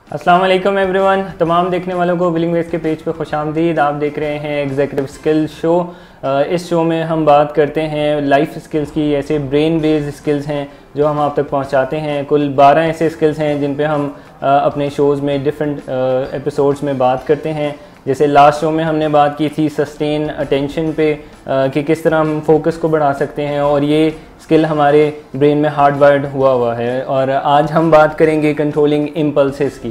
अस्सलाम वालेकुम एवरीवन, तमाम देखने वालों को विलिंग वेज के पेज पे खुशामदीद। आप देख रहे हैं एग्जीक्यूटिव स्किल्स शो। इस शो में हम बात करते हैं लाइफ स्किल्स की। ऐसे ब्रेन बेस्ड स्किल्स हैं जो हम आप तक पहुंचाते हैं। कुल 12 ऐसे स्किल्स हैं जिन पे हम अपने शोज़ में डिफरेंट एपिसोड्स में बात करते हैं। जैसे लास्ट शो में हमने बात की थी सस्टेन अटेंशन पे, कि किस तरह हम फोकस को बढ़ा सकते हैं, और ये स्किल हमारे ब्रेन में हार्डवायर्ड हुआ है। और आज हम बात करेंगे कंट्रोलिंग इम्पल्सेस की।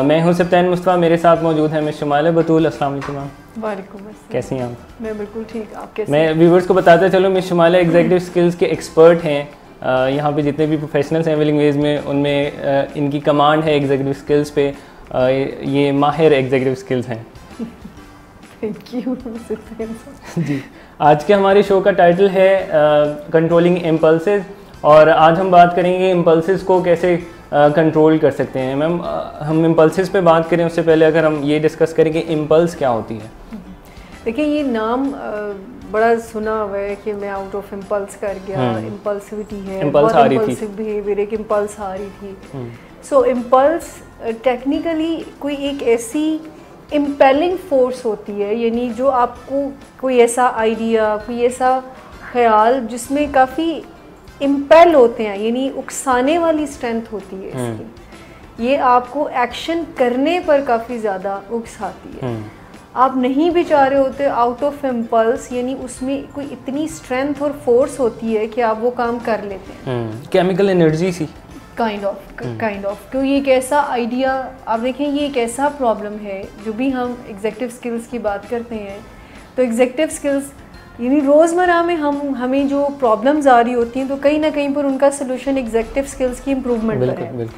मैं हूं सब्तैन मुस्तफ़ा, मेरे साथ मौजूद है मिस शुमाला बतूल। अस्सलाम वालेकुम मैम। वालेकुम अस्सलाम। कैसी हैं आप? मैं बिल्कुल ठीक, आप कैसे? मैं व्यूवर्स को बताता चलो, मिस शुमाला एग्जीक्यूटिव स्किल्स के एक्सपर्ट हैं। यहाँ पे जितने भी प्रोफेशनल्स हैं विलिंग वेज में, उनमें इनकी कमांड है एग्जीक्यूटिव स्किल्स पे। ये माहिर एग्जीक्यूटिव स्किल्स हैं। थैंक यू जी। आज के हमारे शो का टाइटल है कंट्रोलिंग इम्पल्सेस, और आज हम बात करेंगे इम्पल्सेस को कैसे कंट्रोल कर सकते हैं। मैम, हम इम्पल्सेस पे बात करें उससे पहले अगर हम ये डिस्कस करें कि इम्पल्स क्या होती है। देखिए, ये नाम बड़ा सुना हुआ है कि मैं आउट ऑफ इम्पल्स कर गया, इम्पल्सिविटी है, इम्पल्स आ रही थी, बिहेवियर, एक इम्पल्स आ रही थी। सो इम्पल्स टेक्निकली कोई एक ऐसी इम्पेलिंग फोर्स होती है, यानी जो आपको कोई ऐसा आइडिया, कोई ऐसा ख्याल जिसमें काफ़ी इम्पेल होते हैं, यानी उकसाने वाली स्ट्रेंथ होती है इसकी। ये आपको एक्शन करने पर काफ़ी ज़्यादा उकसाती है। आप नहीं भी चाह रहे होते, आउट ऑफ इम्पल्स, यानी उसमें कोई इतनी स्ट्रेंथ और फोर्स होती है कि आप वो काम कर लेते हैं। Chemical energy see kind of क्योंकि ये एक ऐसा आइडिया, आप देखें, ये एक ऐसा प्रॉब्लम है। जो भी हम एग्जीक्यूटिव स्किल्स की बात करते हैं, तो एग्जीक्यूटिव स्किल्स यानी रोज़मर्रा में हमें जो प्रॉब्लम्स आ रही होती हैं, तो कहीं ना कहीं पर उनका सोल्यूशन एग्जीक्यूटिव स्किल्स की इम्प्रूवमेंट पर है।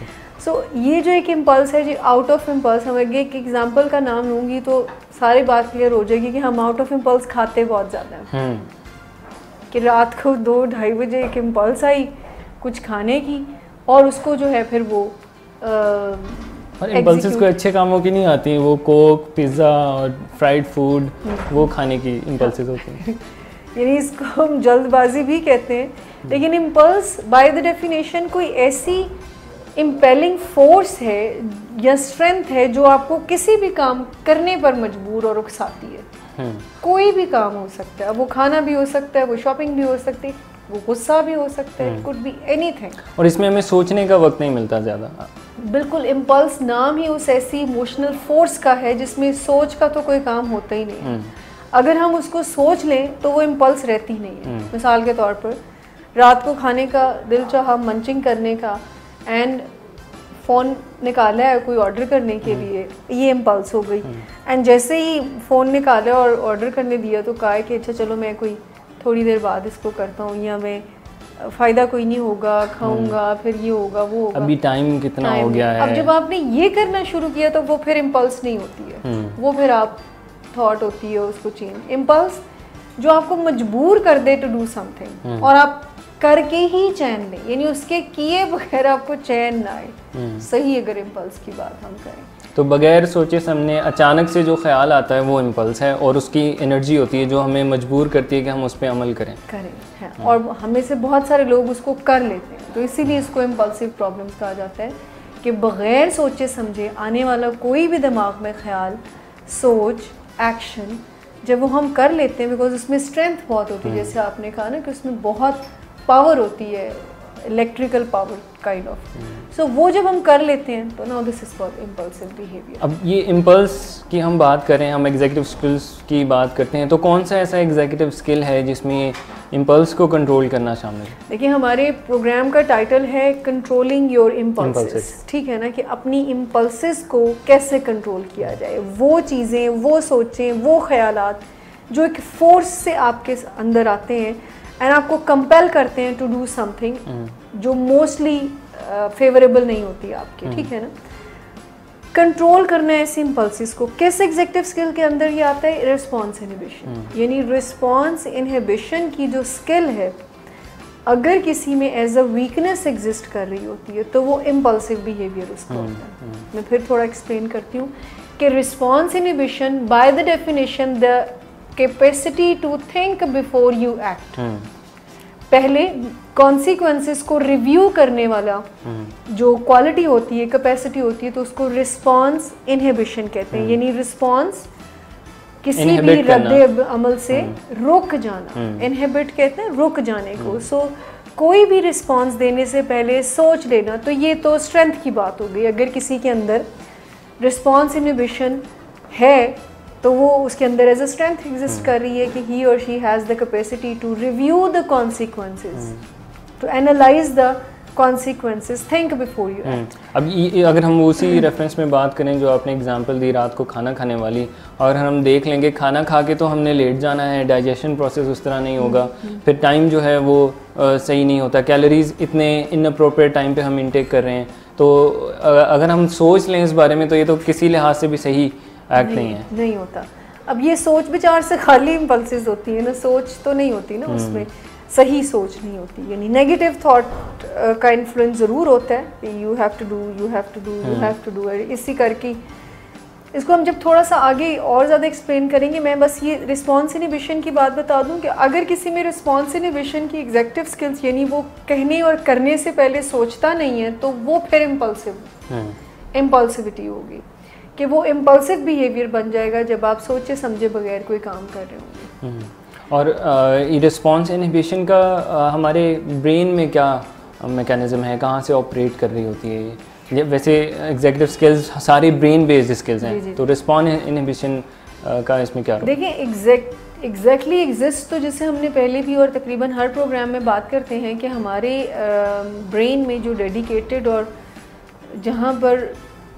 सो ये जो एक इम्पल्स है, जो आउट ऑफ इम्पल्स, हम आगे एक एग्जांपल का नाम लूँगी तो सारी बात क्लियर हो जाएगी कि हम आउट ऑफ इम्पल्स खाते बहुत ज़्यादा हैं। कि रात को 2-2:30 बजे एक इम्पल्स आई कुछ खाने की, और उसको जो है फिर वो और इम्पल्सेस कोई अच्छे कामों की नहीं आती, वो कोक, पिज़्ज़ा और फ्राइड फूड वो खाने की इम्पल्सेस होती हैं। यानी इसको हम जल्दबाजी भी कहते हैं, लेकिन इम्पल्स बाय द डेफिनेशन कोई ऐसी इम्पेलिंग फोर्स है या स्ट्रेंथ है जो आपको किसी भी काम करने पर मजबूर और उकसाती है। कोई भी काम हो सकता है, वो खाना भी हो सकता है, वो शॉपिंग भी हो सकती है, वो गुस्सा भी हो सकता है, कुड बी एनीथिंग। और इसमें हमें सोचने का वक्त नहीं मिलता ज़्यादा। बिल्कुल, इम्पल्स नाम ही उस ऐसी इमोशनल फोर्स का है जिसमें सोच का तो कोई काम होता ही नहीं है। अगर हम उसको सोच लें तो वो इम्पल्स रहती नहीं है। मिसाल के तौर पर रात को खाने का दिल चाहा, मंचिंग करने का, एंड फ़ोन निकाला है कोई ऑर्डर करने के लिए, ये इम्पल्स हो गई। एंड जैसे ही फ़ोन निकाला और ऑर्डर करने दिया तो कहा कि अच्छा चलो मैं कोई थोड़ी देर बाद इसको करता हूँ, या मैं फ़ायदा कोई नहीं होगा, खाऊंगा, फिर ये होगा वो होगा, अभी टाइम कितना हो गया है। अब जब आपने ये करना शुरू किया तो वो फिर इम्पल्स नहीं होती है, वो फिर आप थॉट होती है उसको चेंज। इम्पल्स जो आपको मजबूर कर दे टू डू समथिंग, और आप करके ही चैन लें, यानी उसके किए बगैर आपको चैन ना आए। सही अगर इम्पल्स की बात हम करें तो बगैर सोचे समझे अचानक से जो ख्याल आता है वो इम्पल्स है, और उसकी एनर्जी होती है जो हमें मजबूर करती है कि हम उस पर अमल करें। हाँ। और हमें से बहुत सारे लोग उसको कर लेते हैं, तो इसीलिए इसको इम्पल्सिव प्रॉब्लम्स कहा जाता है कि बगैर सोचे समझे आने वाला कोई भी दिमाग में ख्याल, सोच, एक्शन जब वो हम कर लेते हैं, बिकॉज उसमें स्ट्रेंथ बहुत होती है, जैसे आपने कहा ना कि उसमें बहुत पावर होती है, इलेक्ट्रिकल पावर काइंड ऑफ। सो वो जब हम कर लेते हैं तो now this is called impulsive behaviour. अब ये इम्पल्स की हम बात करें, हम एग्जीक्यूटिव स्किल्स की बात करते हैं, तो कौन सा ऐसा एग्जीक्यूटिव स्किल है जिसमें इम्पल्स को कंट्रोल करना शामिल है? देखिए, हमारे प्रोग्राम का टाइटल है कंट्रोलिंग योर इम्पल्सेस। ठीक है ना, कि अपनी इम्पल्सेस को कैसे कंट्रोल किया जाए। वो चीज़ें, वो सोचें, वो ख्यालात जो एक फोर्स से आपके अंदर आते हैं एंड आपको कंपेल करते हैं टू डू समथिंग जो मोस्टली फेवरेबल नहीं होती आपके। ठीक है ना, कंट्रोल करना है ऐसे इम्पल्सेस को। कैसे एग्जीक्यूटिव स्किल के अंदर ये आता है, रिस्पॉन्स इनहिबिशन, यानी रिस्पॉन्स इनहिबिशन की जो स्किल है, अगर किसी में एज अ वीकनेस एग्जिस्ट कर रही होती है तो वो इम्पल्सिव बिहेवियर उसको होता है। मैं फिर थोड़ा एक्सप्लेन करती हूँ कि response inhibition by the definition the capacity to think before you act. पहले कॉन्सिक्वेंसेस को रिव्यू करने वाला जो क्वालिटी होती है, कैपेसिटी होती है, तो उसको रिस्पॉन्स इनहिबिशन कहते हैं। यानी रिस्पॉन्स किसी भी रद्द अमल से रुक जाना, इनहिबिट कहते हैं रुक जाने को। सो कोई भी रिस्पॉन्स देने से पहले सोच लेना, तो ये तो स्ट्रेंथ की बात हो गई। अगर किसी के अंदर रिस्पॉन्स इनहिबिशन है तो वो उसके अंदर एज अ स्ट्रेंथ एग्जिस्ट कर रही है कि ही और she has the capacity to review the consequences, to analyse the consequences, think before you act। अब अगर हम उसी रेफरेंस में बात करें जो आपने एग्जांपल दी रात को खाना खाने वाली, और हम देख लेंगे खाना खा के तो हमने लेट जाना है, डाइजेशन प्रोसेस उस तरह नहीं होगा, फिर टाइम जो है वो सही नहीं होता, कैलोरीज इतने इनअप्रोप्रिएट टाइम पे हम इनटेक कर रहे हैं, तो अगर हम सोच लें इस बारे में तो ये तो किसी लिहाज से भी सही एक्ट नहीं होता। अब ये सोच विचार से खाली इम्पल्सेस होती है ना, सोच तो नहीं होती ना, उसमें सही सोच नहीं होती। यानी नेगेटिव थॉट का इन्फ्लुएंस ज़रूर होता है, you have to do, you have to do, you have to do. इसी करके इसको हम जब थोड़ा सा आगे और ज़्यादा एक्सप्लेन करेंगे, मैं बस ये रिस्पॉन्स इनहिबिशन की बात बता दूं कि अगर किसी में रिस्पॉन्स इनहिबिशन की एग्जेक्टिव स्किल्स यानी वो कहने और करने से पहले सोचता नहीं है, तो वो फिर इम्पल्सिविटी होगी, कि वो इम्पल्सिव बिहेवियर बन जाएगा जब आप सोचे समझे बगैर कोई काम कर रहे होंगे। और रिस्पॉन्स इनहिबिशन का हमारे ब्रेन में क्या मैकेनिज्म है, कहाँ से ऑपरेट कर रही होती है ये? वैसे एग्जीक्यूटिव स्किल्स सारी ब्रेन बेस्ड स्किल्स हैं, तो रिस्पॉन्स इनहिबिशन का इसमें क्या? देखिए एग्जैक्टली एग्जिस्ट तो जैसे हमने पहले भी और तकरीबन हर प्रोग्राम में बात करते हैं कि हमारे ब्रेन में जो डेडिकेटेड और जहाँ पर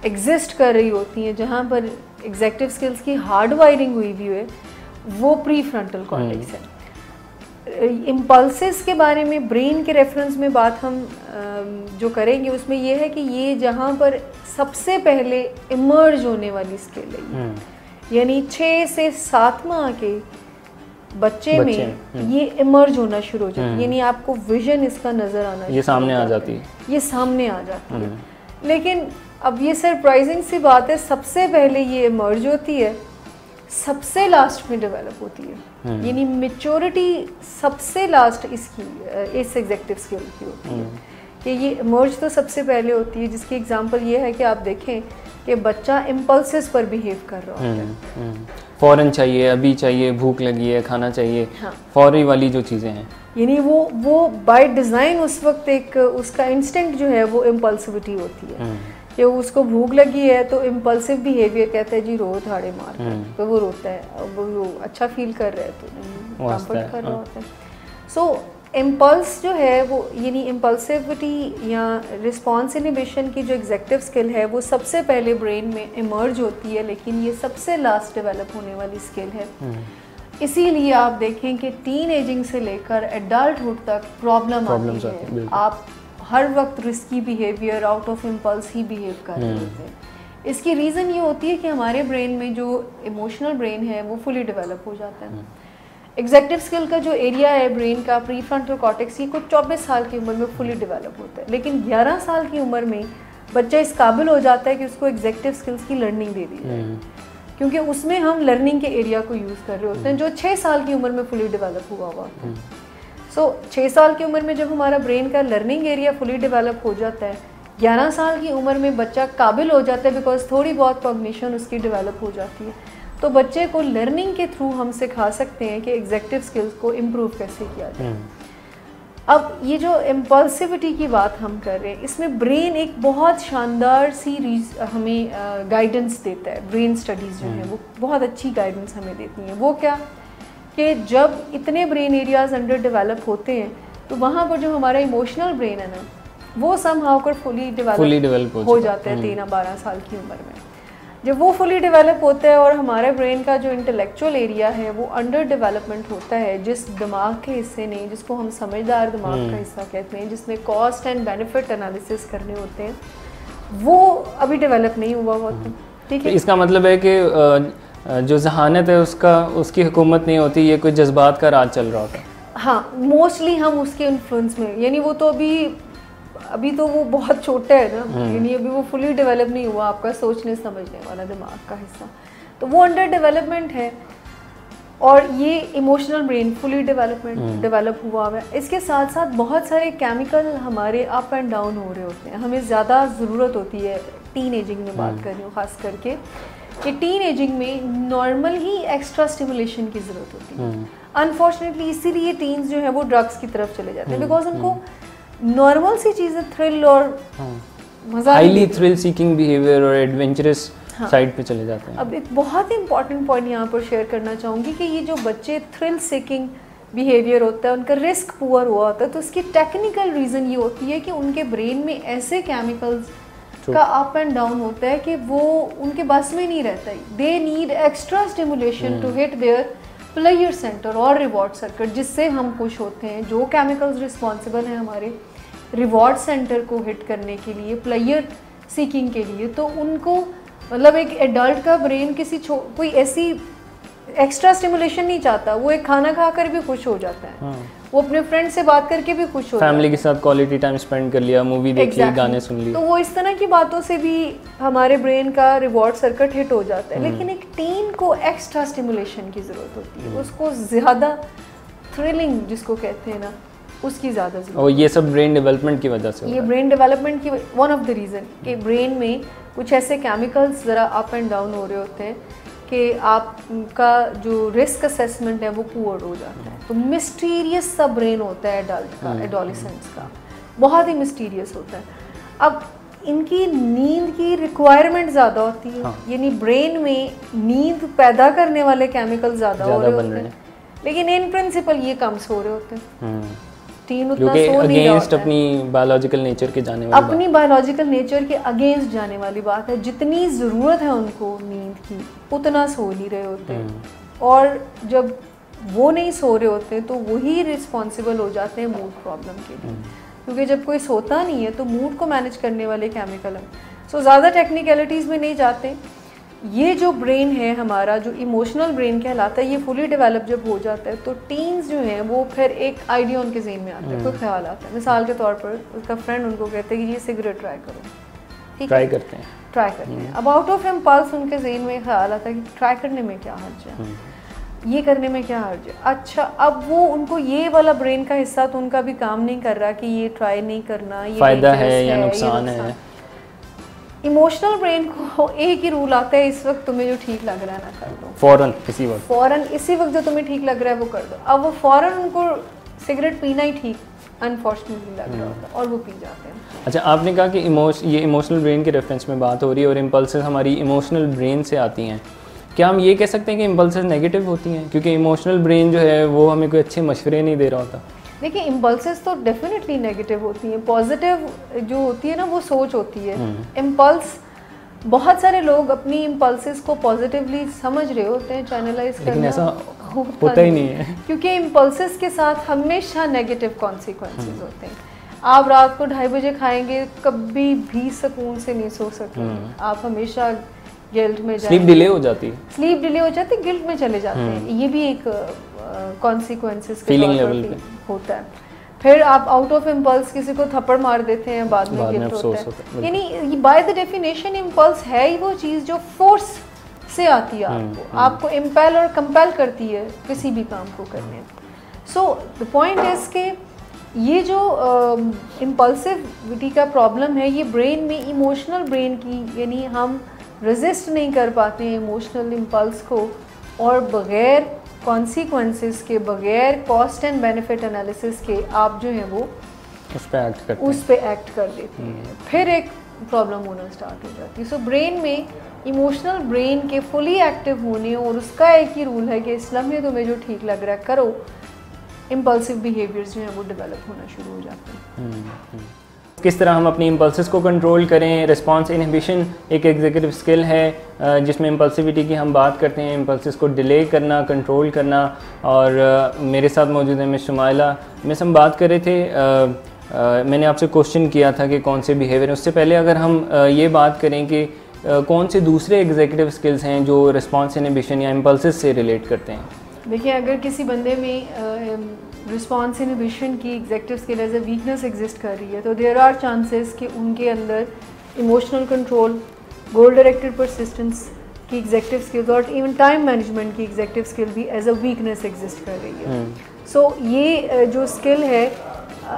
एग्जिस्ट कर रही होती हैं, जहाँ पर एग्जीक्यूटिव स्किल्स की हार्ड वायरिंग हुई भी है, वो प्री फ्रंटल कॉर्टेक्स है। इम्पल्सेस के बारे में ब्रेन के रेफरेंस में बात हम जो करेंगे उसमें ये है कि ये जहाँ पर सबसे पहले इमर्ज होने वाली स्किल है, यानी 6 से 7 माह के बच्चे में ये इमर्ज होना शुरू हो जाता है। यानी आपको विजन इसका नज़र आना, ये सामने आ जाती है, ये सामने आ जाती है। लेकिन अब ये सरप्राइजिंग सी बात है, सबसे पहले ये इमर्ज होती है, सबसे लास्ट में डेवलप होती है। यानी मैच्योरिटी सबसे लास्ट इसकी इस एग्जेक्टिव स्किल की होती है कि ये इमर्ज तो सबसे पहले होती है, जिसकी एग्जांपल ये है कि आप देखें कि बच्चा इम्पल्सेस पर बिहेव कर रहा होता है, फ़ौरन चाहिए, अभी चाहिए, भूख लगी है, खाना चाहिए, फौरी वाली जो चीज़ें हैं, यानी वो बाय डिज़ाइन उस वक्त एक उसका इंस्टिंक्ट जो है वो इम्पल्सिविटी होती है कि उसको भूख लगी है तो इम्पल्सिव बिहेवियर कहता है जी रो थाड़े मार, तो वो रोता है, अब वो अच्छा फील कर रहा है तो कंफर्ट कर रहा होता है। सो इम्पल्स जो है वो यानी इम्पल्सिविटी या रिस्पॉन्स इनहिबिशन की जो एग्जेक्टिव स्किल है वो सबसे पहले ब्रेन में इमर्ज होती है, लेकिन ये सबसे लास्ट डेवलप होने वाली स्किल है। इसीलिए आप देखें कि टीन एजिंग से लेकर एडल्टहुड तक प्रॉब्लम आती है, आप हर वक्त risky behaviour out of impulse he behave कर रहे होते हैं। इसकी रीज़न ये होती है कि हमारे ब्रेन में जो इमोशनल ब्रेन है वो फुली डेवलप हो जाता है। एग्जेक्टिव स्किल का जो एरिया है ब्रेन का, प्री फ्रंटल कॉर्टेक्स, ये कुछ 24 साल की उम्र में फुली डेवलप होता है, लेकिन 11 साल की उम्र में बच्चा इस काबिल हो जाता है कि उसको एग्जेक्टिव स्किल्स की लर्निंग दे दी जाए, क्योंकि उसमें हम लर्निंग के एरिया को यूज़ कर रहे होते हैं जो 6 साल की उम्र में फुली डेवलप हुआ होता है। सो 6 साल की उम्र में जब हमारा ब्रेन का लर्निंग एरिया फुली डेवलप हो जाता है, 11 साल की उम्र में बच्चा काबिल हो जाता है, बिकॉज थोड़ी बहुत कॉग्निशन उसकी डेवलप हो जाती है, तो बच्चे को लर्निंग के थ्रू हम सिखा सकते हैं कि एग्जेक्टिव स्किल्स को इम्प्रूव कैसे किया जाए। अब ये जो इम्पल्सिविटी की बात हम कर रहे हैं, इसमें ब्रेन एक बहुत शानदार सी हमें गाइडेंस देता है। ब्रेन स्टडीज़ जो है वो बहुत अच्छी गाइडेंस हमें देती हैं। वो क्या कि जब इतने ब्रेन एरियाज अंडर डेवलप होते हैं तो वहाँ पर जो हमारा इमोशनल ब्रेन है ना, वो समहाउ कर फुली डेवलप हो जाता है 13-12 साल की उम्र में। जब वो फुली डेवलप होता है और हमारे ब्रेन का जो इंटेलेक्चुअल एरिया है वो अंडर डेवलपमेंट होता है, जिस दिमाग के हिस्से ने, जिसको हम समझदार दिमाग का हिस्सा कहते हैं, जिसमें कॉस्ट एंड बेनिफिट एनालिसिस करने होते हैं, वो अभी डेवलप नहीं हुआ होता। ठीक है, इसका मतलब है कि जो जहानत है उसकी हुकूमत नहीं होती, ये कोई जज्बात का राज चल रहा होता है। हाँ, मोस्टली हम उसके इन्फ्लुएंस में, यानी वो तो अभी तो वो बहुत छोटा है ना, यानी अभी वो फुली डेवलप नहीं हुआ आपका सोचने समझने वाला दिमाग का हिस्सा, तो वो अंडर डेवलपमेंट है। और ये इमोशनल ब्रेन फुली डेवलप हुआ है। इसके साथ साथ बहुत सारे केमिकल हमारे अप एंड डाउन हो रहे होते हैं। हमें ज़्यादा ज़रूरत होती है, टीन एजिंग में बात कर रही हूँ खास करके, कि टीन एजिंग में नॉर्मल ही एक्स्ट्रा स्टिमुलेशन की ज़रूरत होती है। अनफॉर्चुनेटली इसीलिए टीन्स जो है वो ड्रग्स की तरफ चले जाते हैं, बिकॉज उनको नॉर्मल सी चीज़ें थ्रिल और मज़ा, हाईली थ्रिल सीकिंग बिहेवियर और एडवेंचरस साइड पे चले जाते हैं। अब एक बहुत ही इंपॉर्टेंट पॉइंट यहाँ पर शेयर करना चाहूँगी कि ये जो बच्चे थ्रिल सीकिंग बिहेवियर होता है, उनका रिस्क पुअर हुआ होता है, तो उसकी टेक्निकल रीज़न ये होती है कि उनके ब्रेन में ऐसे केमिकल्स का अप एंड डाउन होता है कि वो उनके बस में नहीं रहता है। They need extra stimulation to hit their pleasure centre और रिवॉर्ड सर्किट, जिससे हम खुश होते हैं। जो केमिकल्स रिस्पॉन्सिबल हैं हमारे रिवॉर्ड सेंटर को हिट करने के लिए, प्लेयर सीकिंग के लिए, तो उनको मतलब एक एडल्ट का ब्रेन किसी कोई ऐसी एक्स्ट्रा स्टिमुलेशन नहीं चाहता। वो एक खाना खाकर भी खुश हो जाता है, वो अपने फ्रेंड से बात करके भी खुश हो जाता है, फैमिली के साथ क्वालिटी टाइम स्पेंड कर लिया, मूवी देख ली, गाने सुन लिए, तो वो इस तरह की बातों से भी हमारे ब्रेन का रिवॉर्ड सर्किट हिट हो जाता है। लेकिन एक टीन को एक्स्ट्रा स्टिमुलेशन की ज़रूरत होती है, उसको ज़्यादा थ्रिलिंग जिसको कहते हैं ना, उसकी ज़्यादा ज़रूरत। और ये सब ब्रेन डेवलपमेंट की वजह से, ये ब्रेन डेवलपमेंट की वन ऑफ द रीज़न कि ब्रेन में कुछ ऐसे केमिकल्स ज़रा अप एंड डाउन हो रहे होते हैं कि आपका जो रिस्क असेसमेंट है वो पुअर हो जाता है। तो मिस्टीरियस सा ब्रेन होता है एडल्ट का, एडोलेसेंट्स का, बहुत ही मिस्टीरियस होता है। अब इनकी नींद की रिक्वायरमेंट ज़्यादा होती है, यानी ब्रेन में नींद पैदा करने वाले केमिकल ज़्यादा हो रहे होते हैं, लेकिन इन प्रिंसिपल ये कम सो रहे होते हैं। टीन उतना सो नहीं रहा होता है, अपनी बायोलॉजिकल नेचर के जाने वाली अपनी बायोलॉजिकल नेचर के अगेंस्ट जाने वाली बात है। जितनी ज़रूरत है उनको नींद की उतना सो नहीं रहे होते हैं, और जब वो नहीं सो रहे होते तो वही रिस्पॉन्सिबल हो जाते हैं मूड प्रॉब्लम के लिए, क्योंकि जब कोई सोता नहीं है तो मूड को मैनेज करने वाले केमिकल हैं। सो ज़्यादा टेक्निकलिटीज़ में नहीं जाते। ये जो ब्रेन है हमारा, जो इमोशनल ब्रेन कहलाता है, ये फुली डेवलप जब हो जाता है तो टीन्स जो हैं वो फिर एक आइडिया उनके ज़हन में आता है, कोई ख्याल आता है। मिसाल के तौर पर उसका फ्रेंड उनको कहते हैं कि ये सिगरेट ट्राई करो, ठीक है, ट्राई करते हैं। अब आउट ऑफ इम्पल्स उनके ज़हन में ख्याल आता है कि ट्राई करने में क्या हर्ज है, ये करने में क्या हर्ज है। अच्छा, अब वो उनको ये वाला ब्रेन का हिस्सा तो उनका भी काम नहीं कर रहा कि ये ट्राई नहीं करना, ये फ़ायदा है या नुकसान है। इमोशनल ब्रेन को एक ही रूल आता है, इस वक्त तुम्हें जो ठीक लग रहा है ना कर दो, फ़ौरन इसी वक्त जो तुम्हें ठीक लग रहा है वो कर दो। अब वो फ़ौरन उनको सिगरेट पीना ही ठीक अनफॉर्चुनेटली लग रहा होता है और वो पी जाते हैं। अच्छा, आपने कहा कि ये इमोशनल ब्रेन के रेफरेंस में बात हो रही है और इम्पल्सेस हमारी इमोशनल ब्रेन से आती हैं। क्या हम ये कह सकते हैं कि इम्पल्सेस नेगेटिव होती हैं, क्योंकि इमोशनल ब्रेन जो है वो हमें कोई अच्छे मशवरे नहीं दे रहा होता? देखिए, इम्पल्सेस तो डेफिनेटली नेगेटिव होती हैं। पॉजिटिव जो होती है ना वो सोच होती है। इम्पल्स, बहुत सारे लोग अपनी इम्पल्सेस को पॉजिटिवली समझ रहे होते हैं, चैनलाइज करना, लेकिन ऐसा होता ही नहीं है, क्योंकि इम्पल्सेस के साथ हमेशा नेगेटिव कॉन्सिक्वेंसेस होते हैं। आप रात को 2:30 बजे खाएंगे, कभी भी सुकून से नहीं सो सकेंगे, आप हमेशा गिल्ट में जाएंगे, स्लीप डिले हो जाती है, गिल्ट में चले जाते हैं। ये भी एक कॉन्सिक्वेंसेस फीलिंग लेवल पे होता है। फिर आप आउट ऑफ इम्पल्स किसी को थप्पड़ मार देते हैं, बाद में गिल्ट होता है। यानी बाय द डेफिनेशन इम्पल्स है ही वो चीज़ जो फोर्स से आती है आपको इम्पेल और कंपेल करती है किसी भी काम को करने। सो द पॉइंट इज के ये जो इम्पल्सिविटी का प्रॉब्लम है, ये ब्रेन में इमोशनल ब्रेन की, यानी हम रेजिस्ट नहीं कर पाते हैं इमोशनल इम्पल्स को, और बग़ैर कॉन्सिक्वेंसेस के, बग़ैर कॉस्ट एंड बेनिफिट एनालिसिस के आप जो है वो उस पे एक्ट कर देते हैं। फिर एक प्रॉब्लम होना स्टार्ट हो जाती है। सो ब्रेन में इमोशनल ब्रेन के फुली एक्टिव होने, और उसका एक ही रूल है कि इस लम्हे तुम्हें जो ठीक लग रहा है करो, इम्पल्सिव बिहेवियर्स जो हैं वो डेवलप होना शुरू हो जाते हैं। किस तरह हम अपनी इम्पल्सेस को कंट्रोल करें? रिस्पॉन्स इनहिबिशन एक एग्जीक्यूटिव स्किल है जिसमें इम्पल्सिविटी की हम बात करते हैं, इम्पल्सेस को डिले करना, कंट्रोल करना। और मेरे साथ मौजूद है मिस शुमाइला। मिस, हम बात कर रहे थे, मैंने आपसे क्वेश्चन किया था कि कौन से बिहेवियर हैं। उससे पहले अगर हम ये बात करें कि कौन से दूसरे एग्जीक्यूटिव स्किल्स हैं जो रिस्पॉन्स इनहिबिशन या इम्पल्सेस से रिलेट करते हैं? देखिए, अगर किसी बंदे में रिस्पॉन्स इनहिबिशन की executive skill as a weakness exist कर रही है, तो देयर आर चांसेस कि उनके अंदर इमोशनल कंट्रोल, गोल डायरेक्टेड परसिस्टेंस की एग्जेक्टिव स्किल्स और इवन टाइम मैनेजमेंट की एग्जेक्टिव स्किल भी एज अ वीकनेस एग्जिस्ट कर रही है। सो ये जो स्किल है,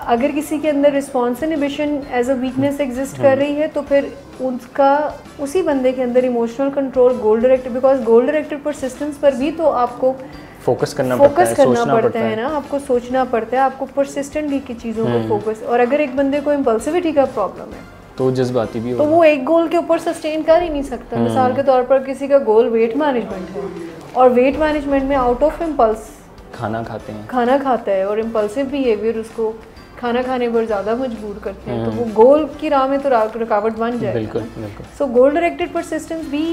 अगर किसी के अंदर response inhibition as a weakness exist कर रही है तो फिर उसका उसी बंदे के अंदर emotional control, goal directed, because goal directed persistence पर भी तो आपको फोकस करना पड़ता है ना, आपको सोचना पड़ता है, आपको परसिस्टेंटली की चीज़ों को फोकस। और अगर एक बंदे को इम्पल्सिविटी का प्रॉब्लम है तो जज्बाती भी तो वो एक गोल के ऊपर सस्टेन कर ही नहीं सकता। मिसाल के तौर पर किसी का गोल वेट मैनेजमेंट है और वेट मैनेजमेंट में आउट ऑफ इम्पल्स खाना खाता है और इम्पल्सिव बिहेवियर उसको खाना खाने पर ज़्यादा मजबूर करते हैं, तो वो गोल की राह में तो रुकावट बन जाएगी। सो गोल डायरेक्टेड परसिस्टेंस भी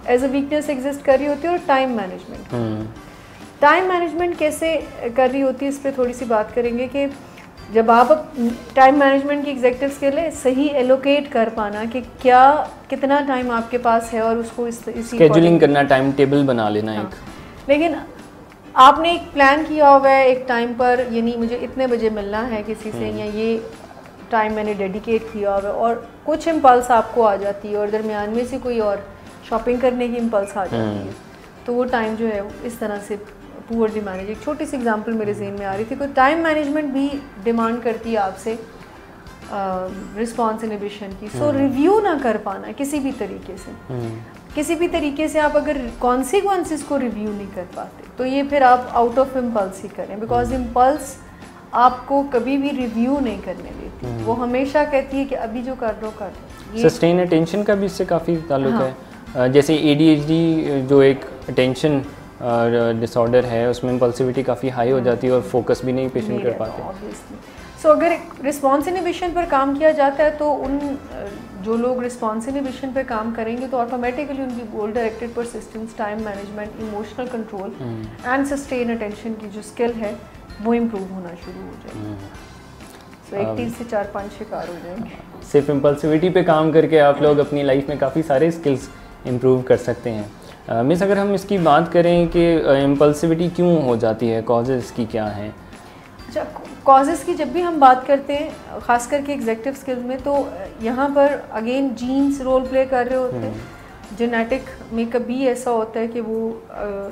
एज अ वीकनेस एग्जिस्ट कर रही होती है। और टाइम मैनेजमेंट कैसे कर रही होती है, इस पर थोड़ी सी बात करेंगे कि जब आप टाइम मैनेजमेंट की एग्जेक्टिव स्किल है सही एलोकेट कर पाना कि क्या कितना टाइम आपके पास है और उसको इसी शेड्यूलिंग करना, टाइम टेबल बना लेना। एक लेकिन आपने एक प्लान किया हुआ है एक टाइम पर, यानी मुझे इतने बजे मिलना है किसी से या ये टाइम मैंने डेडिकेट किया हुआ है, और कुछ इम्पल्स आपको आ जाती है और दरमियान में से कोई और शॉपिंग करने की इम्पल्स आ जाती है, तो वो टाइम जो है इस तरह से पुअरली मैनेज। एक छोटी सी एग्जांपल मेरे ज़हन में आ रही थी, कोई टाइम मैनेजमेंट भी डिमांड करती है आपसे रिस्पॉन्स इनहिबिशन की। सो रिव्यू ना कर पाना किसी भी तरीके से, किसी भी तरीके से आप अगर कॉन्सिक्वेंसेस को रिव्यू नहीं कर पाते तो ये फिर आप आउट ऑफ इम्पल्स ही करें, बिकॉज इम्पल्स आपको कभी भी रिव्यू नहीं करने देती। वो हमेशा कहती है कि अभी जो कर लो कर लो। सस्टेन अटेंशन का भी इससे काफ़ी ताल्लुक है। जैसे ADHD जो एक अटेंशन डिसऑर्डर है, उसमें इम्पल्सिविटी काफ़ी हाई हो जाती है और फोकस भी नहीं पेशेंट कर पाते। सो अगर रिस्पॉन्स इनहिबिशन पर काम किया जाता है तो उन जो लोग रिस्पॉन्स इनहिबिशन पर काम करेंगे तो ऑटोमेटिकली उनकी गोल directed persistence, time management, emotional control and sustain attention की जो स्किल है वो इम्प्रूव होना शुरू हो जाएगी। सो एक तीर से 4-5 शिकार हो जाएंगे। सिर्फ इम्पल्सिविटी पे काम करके आप लोग अपनी लाइफ में काफ़ी सारे स्किल्स इम्प्रूव कर सकते हैं। मिस, अगर हम इसकी बात करें कि इम्पल्सिविटी क्यों हो जाती है, कॉजेज़ की क्या हैं? अच्छा, कॉजेज़ की जब भी हम बात करते हैं ख़ास करके एग्जेक्टिव स्किल्स में, तो यहाँ पर अगेन जीन्स रोल प्ले कर रहे होते हैं। जेनेटिक में कभी ऐसा होता है कि वो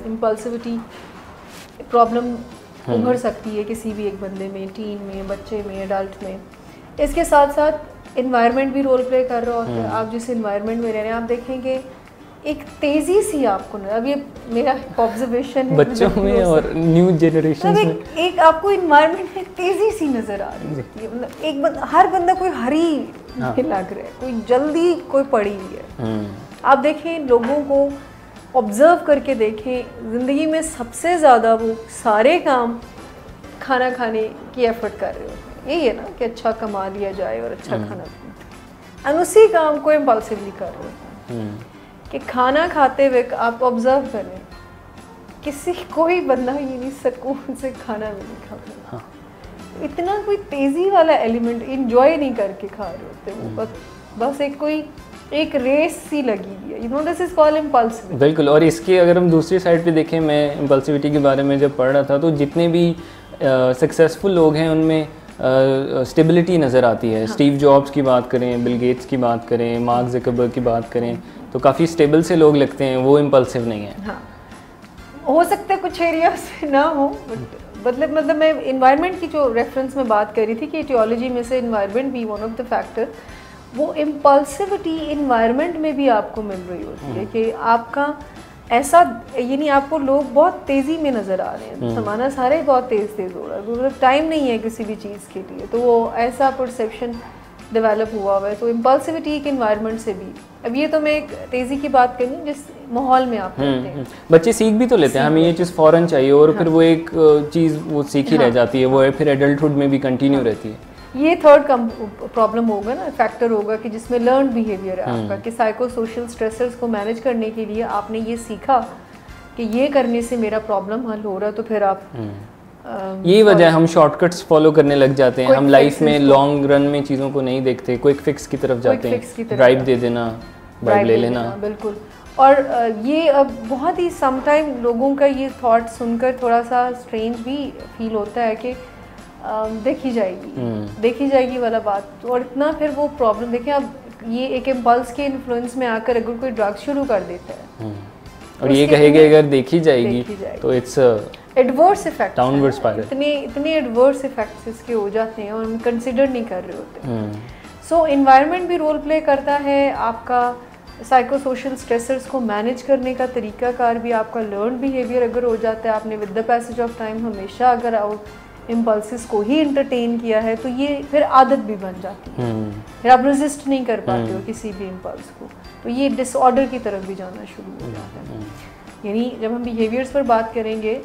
इम्पल्सिविटी प्रॉब्लम उभर सकती है किसी भी एक बंदे में, टीन में, बच्चे में, एडल्ट में। इसके साथ साथ इन्वायरमेंट भी रोल प्ले कर रहा होता है। आप जिस इन्वायरमेंट में रह रहे हैं, आप देखेंगे एक तेजी सी आपको, अब ये मेरा ऑब्जर्वेशन है बच्चों में और न्यू जनरेशन में, एक आपको इन्वायरमेंट में तेजी सी नजर आ रही है। मतलब एक हर बंदा कोई हरी लग रहा है, कोई जल्दी कोई पड़ी हुई है। आप देखें, लोगों को ऑब्जर्व करके देखें, ज़िंदगी में सबसे ज़्यादा वो सारे काम खाना खाने की एफर्ट कर रहे होते हैं। यही है ना कि अच्छा कमा लिया जाए और अच्छा खाना पीना, और उसी काम को इम्पल्सिवली कर रहे होते हैं कि खाना खाते हुए आप ऑब्जर्व करें, कोई बंदा ये नहीं सुकून से खाना भी नहीं खा रहा। इतना कोई तेज़ी वाला एलिमेंट इंजॉय नहीं करके खा रहे होते वो, बस एक रेस सी लगी हुई है। You know, this is called impulsivity. बिल्कुल। और इसके अगर हम दूसरी साइड पे देखें, मैं इम्पल्सिविटी के बारे में जब पढ़ रहा था तो जितने भी सक्सेसफुल लोग हैं उनमें स्टेबिलिटी नज़र आती है। स्टीव जॉब्स की बात करें, बिल गेट्स की बात करें, मार्क ज़करबर्ग की बात करें, तो काफ़ी स्टेबल से लोग लगते हैं, वो इम्पल्सिव नहीं है। हाँ, हो सकता है कुछ एरिया से ना हो, मतलब मैं इन्वायरमेंट की जो रेफरेंस में बात कर रही थी कि एटियोलॉजी में से इन्वायरमेंट भी वन ऑफ द फैक्टर, वो इम्पल्सिविटी इन्वायरमेंट में भी आपको मिल रही होती है कि आपका ऐसा, यानी आपको लोग बहुत तेज़ी में नज़र आ रहे हैं, ज़माना सारे बहुत तेज़ हो रहा है, मतलब टाइम नहीं है किसी भी चीज़ के लिए, तो वो ऐसा परसेप्शन डेवलप हुआ है। तो इम्पल्सिविटी एक इन्वायरमेंट से भी, अब ये तो मैं एक तेज़ी की बात करूँ जिस माहौल में आप रहते हैं, बच्चे सीख भी तो लेते हैं, हमें ये चीज़ फ़ौरन चाहिए और फिर वो एक चीज़ वो सीखी रह जाती है, वो फिर एडल्टहुड में भी कंटिन्यू रहती है। ये थर्ड प्रॉब्लम होगा ना, फैक्टर होगा कि जिसमें लर्न बिहेवियर है आपका, कि साइको सोशल स्ट्रेसर्स को मैनेज करने के लिए आपने ये सीखा कि ये करने से मेरा प्रॉब्लम हल हो रहा है, तो फिर आप यही वजह है हम शॉर्टकट्स फॉलो करने लग जाते हैं। हम लाइफ में लॉन्ग रन में चीज़ों को नहीं देखते, क्विक फिक्स की तरफ जाते हैं, ड्राइव दे देना, ड्राइव ले लेना। बिल्कुल। और ये अब बहुत ही समटाइम लोगों का ये थॉट सुनकर थोड़ा सा स्ट्रेंज भी फील होता है कि देखी जाएगी वाला बात, और इतना फिर वो प्रॉब्लम देखें। अब ये एक इम्पल्स के इन्फ्लुएंस में आकर अगर कोई ड्रग शुरू कर देता है और ये कहेगा अगर देखी जाएगी तो it's adverse effect, downward spiral, इतने एडवर्स इफेक्ट्स इसके हो जाते हैं और हम कंसिडर नहीं कर रहे होते। सो एनवायरनमेंट भी रोल प्ले करता है, आपका साइको सोशल स्ट्रेसर्स को मैनेज करने का तरीकाकार भी, आपका लर्न बिहेवियर अगर हो जाता है, आपने with the passage of time हमेशा अगर इम्पल्सिस को ही इंटरटेन किया है तो ये फिर आदत भी बन जाती है, फिर आप रेजिस्ट नहीं कर पाते हो किसी भी इम्पल्स को, तो ये डिसऑर्डर की तरफ भी जाना शुरू हो जाता है। यानी जब हम बिहेवियर्स पर बात करेंगे,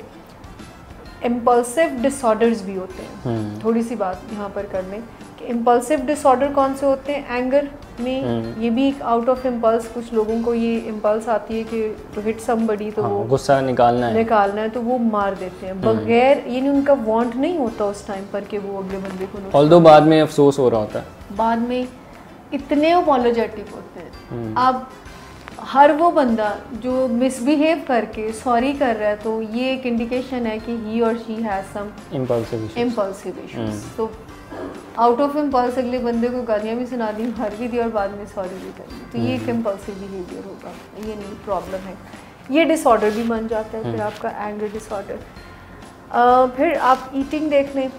इम्पल्सिव डिसऑर्डर्स भी होते हैं। थोड़ी सी बात यहाँ पर कर लें कि इम्पल्सिव डिसऑर्डर कौन से होते हैं। एंगर में ये भी एक आउट ऑफ इम्पल्स, कुछ लोगों को ये इम्पल्स आती है कि टू हिट समबडी, तो वो गुस्सा निकालना है तो वो मार देते हैं बगैर, यानी उनका वांट नहीं होता उस टाइम पर कि वो अगले बंदे को, ऑल्दो बाद में अफसोस हो रहा होता है, बाद में इतने अपोलोजेटिक होते हैं। अब हर वो बंदा जो मिसबिहेव करके सॉरी कर रहा है तो ये एक इंडिकेशन है कि ही और she has some impulsive issues. तो आउट ऑफ इम्पल्स अगले बंदे को गालियाँ भी सुना दी, मार भी दी और बाद में सॉरी भी कर दी, तो ये एक इम्पल्सिव बिहेवियर होगा, ये नहीं प्रॉब्लम है, ये डिसऑर्डर भी बन जाता है। फिर आपका एंगर डिसऑर्डर, फिर आप ईटिंग देख लें,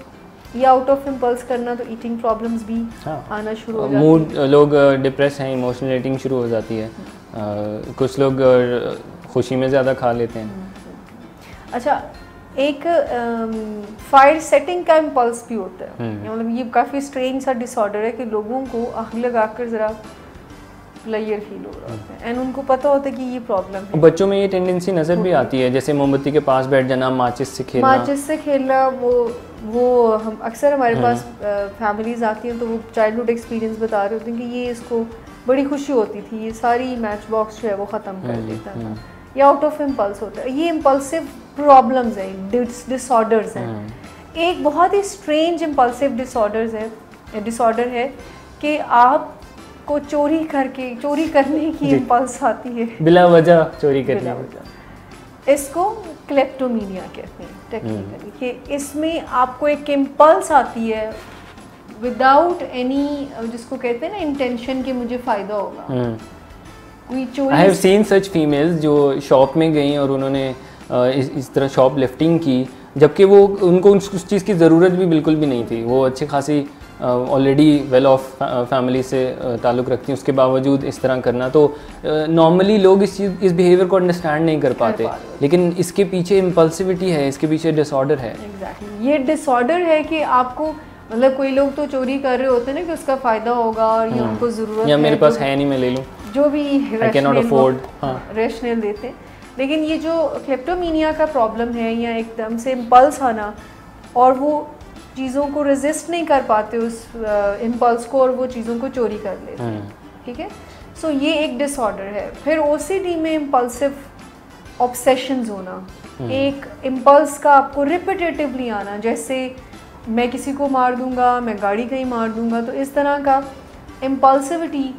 ये आउट ऑफ इम्पल्स करना, तो ईटिंग प्रॉब्लम्स भी आना शुरू हो जाती है। मूड, लोग डिप्रेस हैं, इमोशनल ईटिंग शुरू हो जाती है, कुछ लोग खुशी में ज़्यादा खा लेते हैं। अच्छा, एक फायर सेटिंग का इम्पल्स भी होता है, मतलब ये काफ़ी स्ट्रेंज सा डिसऑर्डर है कि लोगों को आग लगाकर ज़रा प्लेयर फील हो रहा होता है एंड उनको पता होता है कि ये प्रॉब्लम है। बच्चों में ये टेंडेंसी नज़र भी आती है, जैसे मोमबत्ती के पास बैठ जाना, माचिस से खेलना, वो हम अक्सर हमारे पास फैमिलीज आती हैं तो वो चाइल्डहुड एक्सपीरियंस बता रहे होते हैं कि ये इसको बड़ी खुशी होती थी, ये सारी मैच बॉक्स जो है वो ख़त्म कर देता था। ये आउट ऑफ इम्पल्स होता है, ये इम्पल्सिव प्रॉब्लम्स हैं, डिसऑर्डर्स हैं। एक बहुत ही स्ट्रेंज इम्पल्सिव डिसऑर्डर है कि आपको चोरी करने की इम्पल्स आती है, बिला वजह चोरी करने की। इसको क्लेप्टोमीनिया कहते हैं टेक्निकली, कि इसमें आपको एक इम्पल्स आती है विदाउट एनी, जिसको कहते हैं ना इंटेंशन कि मुझे फ़ायदा होगा। I have seen such females जो शॉप में गई और उन्होंने इस तरह शॉप लिफ्टिंग की, जबकि वो उनको उस चीज़ की ज़रूरत भी बिल्कुल भी नहीं थी, वो अच्छी खासी ऑलरेडी वेल ऑफ फैमिली से ताल्लुक़ रखती हैं, उसके बावजूद इस तरह करना, तो नॉर्मली लोग इस बिहेवियर को अंडरस्टैंड नहीं कर पाते, लेकिन इसके पीछे इम्पल्सिविटी है, इसके पीछे डिसऑर्डर है। एग्जैक्टली, ये डिसऑर्डर है कि आपको, मतलब कोई लोग तो चोरी कर रहे होते हैं ना कि उसका फ़ायदा होगा और या उनको ज़रूरत है, या मेरे पास है नहीं मैं ले लूँ, जो भी रैशनल देते हैं। लेकिन ये जो क्लेप्टोमीनिया का प्रॉब्लम है, या एकदम से इम्पल्स आना और वो चीज़ों को रेजिस्ट नहीं कर पाते उस इम्पल्स को और वो चीज़ों को चोरी कर लेते हैं, ठीक है। सो ये एक डिसऑर्डर है। फिर ओसीडी में इम्पल्सिव ऑब्सेशंस होना, एक इम्पल्स का आपको रिपीटेटिवली आना, जैसे मैं किसी को मार दूंगा, मैं गाड़ी कहीं मार दूंगा, तो इस तरह का इम्पल्सिविटी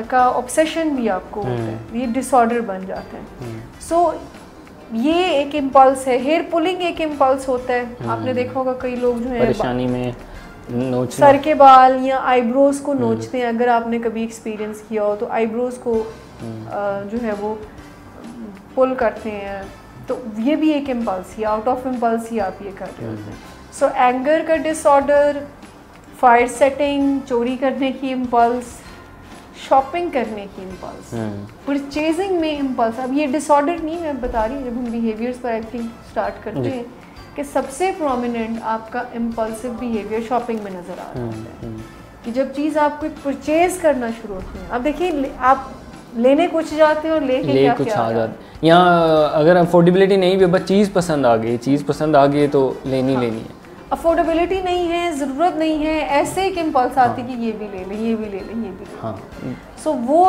का ऑब्सेशन भी आपको होता है, ये डिसऑर्डर बन जाता है। सो ये एक इम्पल्स है। हेयर पुलिंग एक इम्पल्स होता है, आपने देखा होगा कई लोग जो है परेशानी में नोचना, सर के बाल या आईब्रोज को नोचते हैं, अगर आपने कभी एक्सपीरियंस किया हो तो आईब्रोज को जो है वो पुल करते हैं, तो ये भी एक इम्पल्स ही, आउट ऑफ इम्पल्स ही आप ये कर रहे होते हैं। सो एंगर का डिसऑर्डर, फायर सेटिंग, चोरी करने की इम्पल्स, शॉपिंग करने की इम्पल्स, परचेजिंग में इम्पल्स। अब ये डिसऑर्डर नहीं, मैं बता रही हूँ, जब हम बिहेवियर्स पर एक्टिंग स्टार्ट करते हैं कि सबसे प्रोमिनेंट आपका इम्पल्सिव बिहेवियर शॉपिंग में नज़र आ रहा है, कि जब चीज़ आपको परचेज करना शुरू होती है। अब देखिए, आप लेने कुछ जाते हैं और लेके कुछ आ जाते हैं। यहाँ अगर अफोर्डेबिलिटी नहीं भी, बस चीज़ पसंद आ गई तो लेनी है। अफोर्डेबिलिटी नहीं है, ज़रूरत नहीं है, ऐसे एक इम्पल्स आती कि ये भी ले लें, ये भी ले लें, ये भी ले लें। सो वो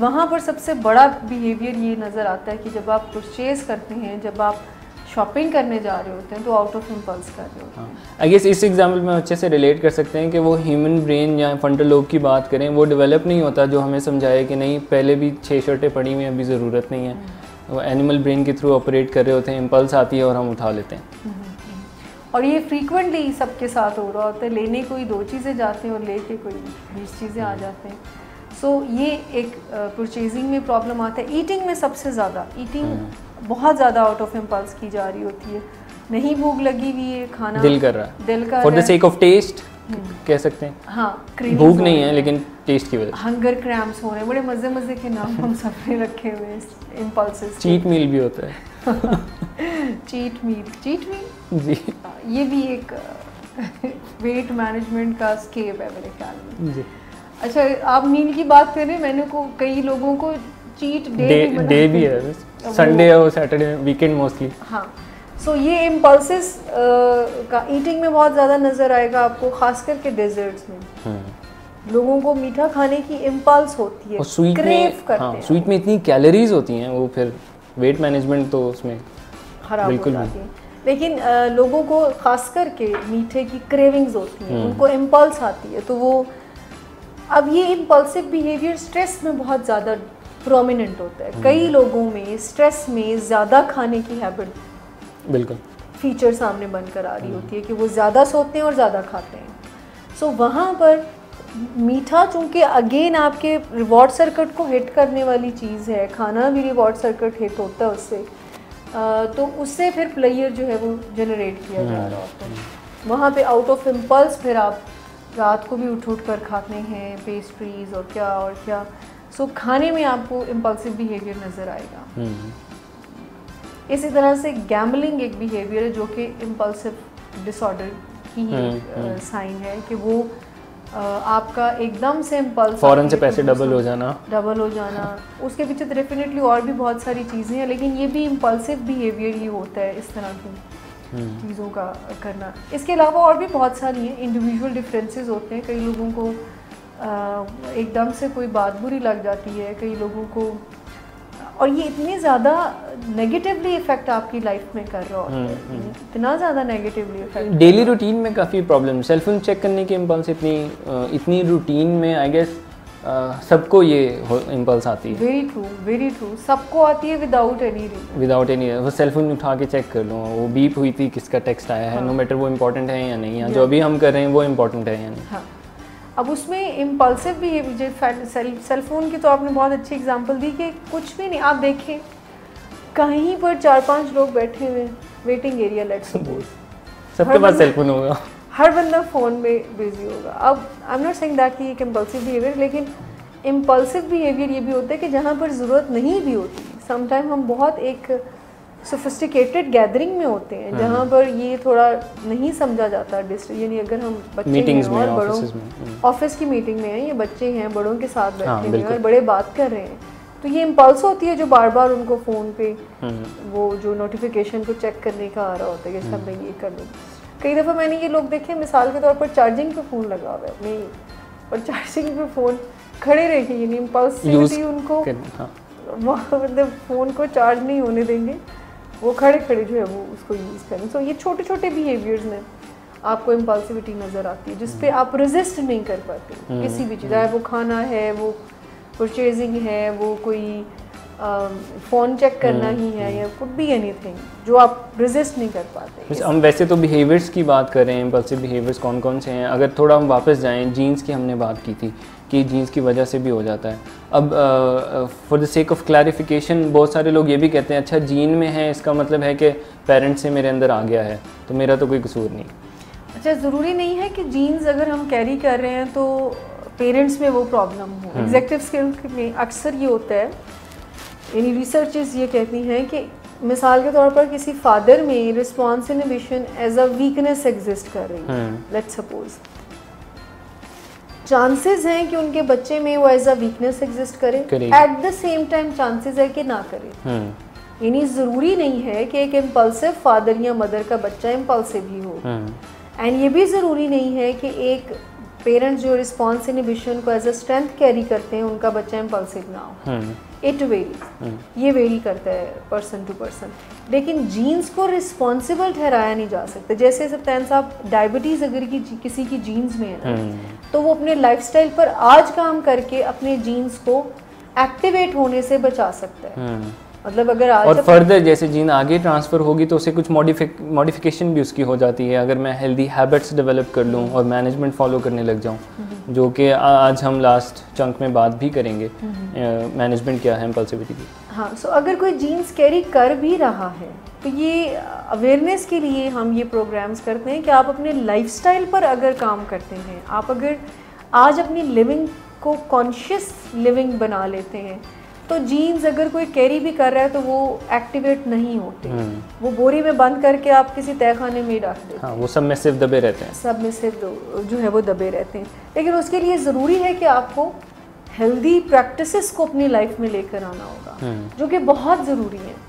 वहाँ पर सबसे बड़ा बिहेवियर ये नज़र आता है कि जब आप परचेज़ करते हैं, जब आप शॉपिंग करने जा रहे होते हैं, तो आउट ऑफ इम्पल्स कर रहे होते हैं। आई गेस इस एग्जाम्पल में अच्छे से रिलेट कर सकते हैं कि वो ह्यूमन ब्रेन या फ्रंटल लोब की बात करें, वो डेवलप नहीं होता, जो हमें समझाए कि नहीं पहले भी 6 शर्टें पड़ी हुई हैं, अभी ज़रूरत नहीं है। वो एनिमल ब्रेन के थ्रू ऑपरेट कर रहे होते हैं, इम्पल्स आती है और हम उठा लेते हैं। और ये फ्रीक्वेंटली सबके साथ हो रहा होता है, लेने कोई 2 चीज़ें जाते हैं और लेके कोई 20 चीज़ें आ जाते हैं। सो ये एक परचेजिंग में प्रॉब्लम आता है। ईटिंग में सबसे ज़्यादा ईटिंग बहुत ज़्यादा आउट ऑफ इम्पल्स की जा रही होती है। नहीं भूख लगी हुई है, खाना दिल कर रहा है, दिल कर for the sake of taste कह सकते हैं। हाँ, भूख नहीं है लेकिन टेस्ट की वजह से। हंगर क्रैम्प्स हो रहे हैं, बड़े मज़े मज़े के नाम हम सबने रखे हुए हैं इम्पल्सेस। चीट मील भी होता है। चीट मील जी, ये भी एक वेट मैनेजमेंट का स्केप है मेरे ख्याल में जी। अच्छा, आप मील की बात करें, मैंने कई लोगों को चीट डे भी है, संडे और सैटरडे, वीकेंड मोस्टली। हाँ, सो ये इम्पल्सेस का ईटिंग में बहुत ज़्यादा नज़र आएगा आपको, खास करके डेजर्ट्स में। लोगों को मीठा खाने की इम्पल्स होती है, और स्वीट क्रेव करते हैं। स्वीट में इतनी कैलोरीज होती हैं, वो फिर वेट मैनेजमेंट तो उसमें खराब हो जाती है। लेकिन लोगों को खास करके मीठे की क्रेविंग्स होती हैं, उनको इम्पल्स आती है, तो वो अब ये इम्पल्सिव बिहेवियर स्ट्रेस में बहुत ज़्यादा प्रोमिनेंट होता है। कई लोगों में स्ट्रेस में ज़्यादा खाने की हैबिट बिल्कुल फीचर सामने बनकर आ रही होती है कि वो ज़्यादा सोते हैं और ज़्यादा खाते हैं। सो वहाँ पर मीठा चूँकि अगेन आपके रिवॉर्ड सर्किट को हिट करने वाली चीज़ है, खाना भी रिवॉर्ड सर्किट हिट होता है उससे, तो उससे फिर प्लेयर जो है वो जनरेट किया जा रहा होता है। वहाँ पे आउट ऑफ इम्पल्स फिर आप रात को भी उठ कर खाते हैं पेस्ट्रीज और क्या। सो खाने में आपको इम्पल्सिव बिहेवियर नज़र आएगा। इसी तरह से गैम्बलिंग एक बिहेवियर है जो कि इम्पल्सिव डिसऑर्डर की ही साइन है कि वो आपका एकदम से इम्पल्स, फौरन से पैसे डबल हो जाना उसके पीछे तो डेफिनेटली और भी बहुत सारी चीज़ें हैं, लेकिन ये भी इम्पल्सिव बिहेवियर ही होता है, इस तरह की चीज़ों का करना। इसके अलावा और भी बहुत सारी हैं, इंडिविजुअल डिफरेंसेस होते हैं। कई लोगों को एकदम से कोई बात बुरी लग जाती है, कई लोगों को, और ये इतनी ज़्यादा नेगेटिवली इफेक्ट आपकी लाइफ में कर रहा होता है, इतना ज़्यादा नेगेटिवली इफेक्ट। डेली रूटीन में काफ़ी प्रॉब्लम, सेल फोन चेक करने की इम्पल्स इतनी रूटीन में आई गेस सबको ये इम्पल्स आती है। वेरी ट्रू, सबको आती है विदाउट एनी वो सेल फोन उठा के चेक कर लो, वो बीप हुई थी, किसका टेक्स्ट आया है, नो मैटर वो इम्पोर्टेंट है या नहीं, या जो अभी हम कर रहे हैं वो इम्पोर्टेंट है या नहीं। हाँ, अब उसमें इम्पल्सिव भी सेल फोन की तो आपने बहुत अच्छी एग्जांपल दी कि कुछ भी नहीं, आप देखें कहीं पर 4-5 लोग बैठे हुए वेटिंग एरिया, लेट्स सपोज सबके पास सेल फोन होगा, हर बंदा फ़ोन में बिजी होगा। अब I am not saying that कि एक इम्पल्सिव बिहेवियर, लेकिन इम्पल्सिव बिहेवियर ये भी होता है कि जहाँ पर ज़रूरत नहीं भी होती। समटाइम हम बहुत एक सोफिस्टिकेटेड गैदरिंग में होते हैं जहाँ पर ये थोड़ा नहीं समझा जाता यानी अगर हम बच्चे हैं और बड़ों, ऑफिस की मीटिंग में हैं, ये बच्चे हैं बड़ों के साथ बैठे हैं और बड़े बात कर रहे हैं, तो ये इम्पल्स होती है जो बार बार उनको फ़ोन पे वो जो नोटिफिकेशन को चेक करने का आ रहा होता है कि सब मैं ये कर लूँ। कई दफ़ा मैंने ये लोग देखे, मिसाल के तौर पर चार्जिंग पे फ़ोन लगा हुआ है अपने, और चार्जिंग पे फ़ोन खड़े रहेंगे, यानी इम्पल्सिविटी उनको मतलब फ़ोन को चार्ज नहीं होने देंगे, वो खड़े खड़े जो है वो उसको यूज़ करें। सो ये छोटे छोटे बिहेवियर्स में आपको इम्पल्सिविटी नज़र आती है, जिस पे आप रेजिस्ट नहीं कर पाते किसी भी चीज़, चाहे वो खाना है, वो परचेजिंग है, वो कोई फ़ोन चेक करना ही है, या कुड बी एनीथिंग जो आप रेजिस्ट नहीं कर पाते। हम वैसे तो बिहेवियर्स की बात कर रहे हैं, इम्पल्सिव बिहेवियर्स कौन कौन से हैं। अगर थोड़ा हम वापस जाएं, जीन्स की हमने बात की थी कि जीन्स की वजह से भी हो जाता है। अब for the sake of clarification बहुत सारे लोग ये भी कहते हैं अच्छा जीन में है इसका मतलब है कि पेरेंट्स से मेरे अंदर आ गया है, तो मेरा तो कोई कसूर नहीं। अच्छा, ज़रूरी नहीं है कि जीन्स अगर हम कैरी कर रहे हैं तो पेरेंट्स में वो प्रॉब्लम हो। एग्जेक्टिव स्किल्स में अक्सर ये होता है, यानी रिसर्चेस ये कहती हैं कि मिसाल के तौर पर किसी फादर में response inhibition as a weakness exist कर रही है, लेट्स सपोज, चांसेस हैं कि उनके बच्चे में वो एज अ वीकनेस एग्जिस्ट करे, at the same time chances है कि ना करे। यानी ज़रूरी नहीं है कि एक इम्पल्सिव फादर या मदर का बच्चा इम्पल्सिव ही हो, एंड ये भी ज़रूरी नहीं है कि एक पेरेंट्स जो रिस्पॉन्स इनहिबिशन को एज अ स्ट्रेंथ कैरी करते हैं उनका बच्चा इम्पल्सिव ना हो। इट वेरीज, ये वेरी करता है पर्सन टू पर्सन, लेकिन जीन्स को रिस्पॉन्सिबल ठहराया नहीं जा सकता। जैसे सप्तान साहब, डायबिटीज़ अगर किसी की जीन्स में है ना, तो वो अपने लाइफस्टाइल पर आज काम करके अपने जीन्स को एक्टिवेट होने से बचा सकता है। मतलब अगर आज और फर्दर जैसे जीन आगे ट्रांसफ़र होगी तो उसे कुछ मॉडिफिकेशन भी उसकी हो जाती है। अगर मैं हेल्दी हैबिट्स डेवलप कर लूँ और मैनेजमेंट फॉलो करने लग जाऊँ, जो कि आज हम लास्ट चंक में बात भी करेंगे, मैनेजमेंट क्या है इम्पल्सिविटी की। हाँ, सो अगर कोई जीन्स कैरी कर भी रहा है तो ये अवेयरनेस के लिए हम ये प्रोग्राम्स करते हैं कि आप अपने लाइफस्टाइल पर अगर काम करते हैं, आप अगर आज अपनी लिविंग को कॉन्शियस लिविंग बना लेते हैं, तो जीन्स अगर कोई कैरी भी कर रहा है तो वो एक्टिवेट नहीं होते, वो बोरी में बंद करके आप किसी तहखाने में रख देते हैं। हाँ, वो सबमिसिव दबे रहते हैं, सबमिसिव जो है वो दबे रहते हैं। लेकिन उसके लिए ज़रूरी है कि आपको हेल्दी प्रैक्टिसेस को अपनी लाइफ में लेकर आना होगा, जो कि बहुत ज़रूरी है।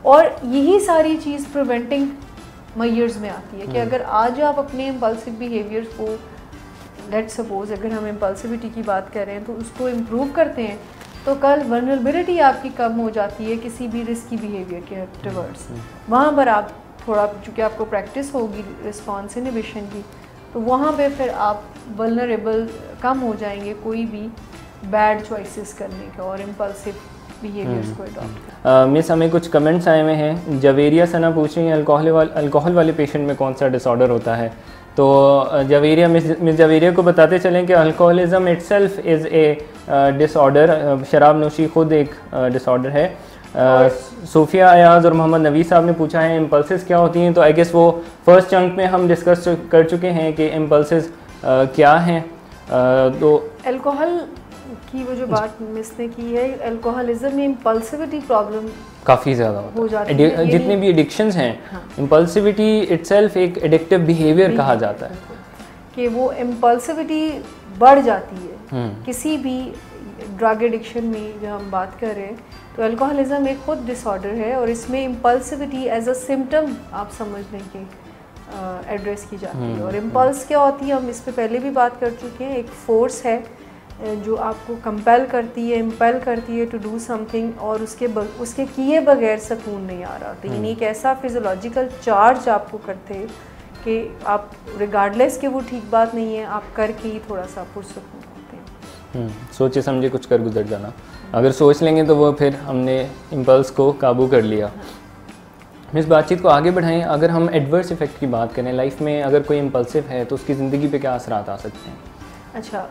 और यही सारी चीज़ प्रिवेंटिंग मेजर्स में आती है कि अगर आज आप अपने इम्पल्सिव बिहेवियर्स को, लेट्स सपोज अगर हम इम्पल्सिविटी की बात कर रहे हैं, तो उसको इम्प्रूव करते हैं, तो कल वल्नरेबिलिटी आपकी कम हो जाती है किसी भी रिस्की बिहेवियर के टुवर्ड्स। वहाँ पर आप थोड़ा, चूँकि आपको प्रैक्टिस होगी रिस्पॉन्स इनहिबिशन की, तो वहाँ पे फिर आप वल्नरेबल कम हो जाएंगे कोई भी बैड चॉइसेस करने का और इम्पल्सिव बिहेवियर्स को अडॉप्ट। मिस, हमें कुछ कमेंट्स आए हुए हैं। जवेरिया सना पूछ रही हैं अल्कोहल वाले पेशेंट में कौन सा डिसऑर्डर होता है। तो जवेरिया, मिस जवेरिया को बताते चलें कि alcoholism itself is a disorder, शराब नोशी खुद एक डिसऑर्डर है। सूफिया अयाज और मोहम्मद नवीद साहब ने पूछा है इम्पल्सेस क्या होती हैं। तो आई गेस वो फर्स्ट चंक में हम डिस्कस कर चुके हैं कि इम्पल्सेस क्या हैं। तो अल्कोहल की वो जो बात मिस ने की है, अल्कोहलिज्म में इम्पल्सिविटी प्रॉब्लम काफ़ी ज़्यादा हो जाती है। जितने भी एडिक्शंस हैं, हाँ, इम्पल्सिविटी इटसेल्फ एक एडिक्टिव बिहेवियर कहा जाता है कि वो इम्पल्सिविटी बढ़ जाती है। किसी भी ड्रग एडिक्शन में जब हम बात कर रहे हैं, तो अल्कोहलिज्म एक खुद डिसऑर्डर है और इसमें इम्पल्सिविटी एज अ सिम्टम आप समझ लें कि एड्रेस की जाती है। और इम्पल्स क्या होती है, हम इस पर पहले भी बात कर चुके हैं। एक फोर्स है जो आपको कंपेल करती है, इम्पेल करती है टू डू समथिंग, और उसके किए बगैर सुकून नहीं आ रहा। तो यानी एक ऐसा फिजियोलॉजिकल चार्ज आपको करते हैं कि आप रिगार्डलेस कि वो ठीक बात नहीं है, आप करके ही थोड़ा सा पुरसुकून होते हैं। सोचे समझे कुछ कर गुजर जाना। अगर सोच लेंगे तो वो फिर हमने इम्पल्स को काबू कर लिया। इस बातचीत को आगे बढ़ाएं। अगर हम एडवर्स इफ़ेक्ट की बात करें लाइफ में, अगर कोई इम्पल्सिव है तो उसकी ज़िंदगी पे क्या असरात आ सकते हैं? अच्छा,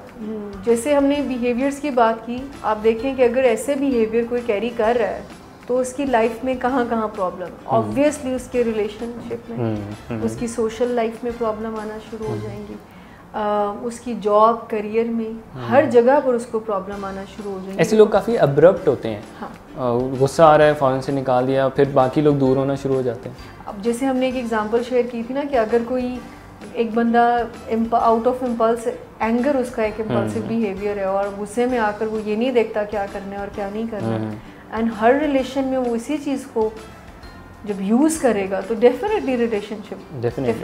जैसे हमने बिहेवियर्स की बात की, आप देखें कि अगर ऐसे बिहेवियर कोई कैरी कर रहा है तो उसकी लाइफ में कहाँ कहाँ प्रॉब्लम, ऑब्वियसली उसके रिलेशनशिप में, उसकी सोशल लाइफ में प्रॉब्लम आना शुरू हो जाएंगी, उसकी जॉब करियर में, हर जगह पर उसको प्रॉब्लम आना शुरू हो जाएंगी। ऐसे लोग काफ़ी अब्रप्ट होते हैं। हाँ, गुस्सा आ रहा है फ़ौरन से निकाल दिया, फिर बाकी लोग दूर होना शुरू हो जाते हैं। अब जैसे हमने एक एग्जांपल शेयर की थी ना कि अगर कोई एक बंदा आउट ऑफ इम्पल्स, एंगर उसका एक इम्पल्सिव बिहेवियर है और गुस्से में आकर वो ये नहीं देखता क्या करना है और क्या नहीं करना है, एंड हर रिलेशन में वो इसी चीज़ को जब यूज़ करेगा तो डेफिनेटली रिलेशनशिप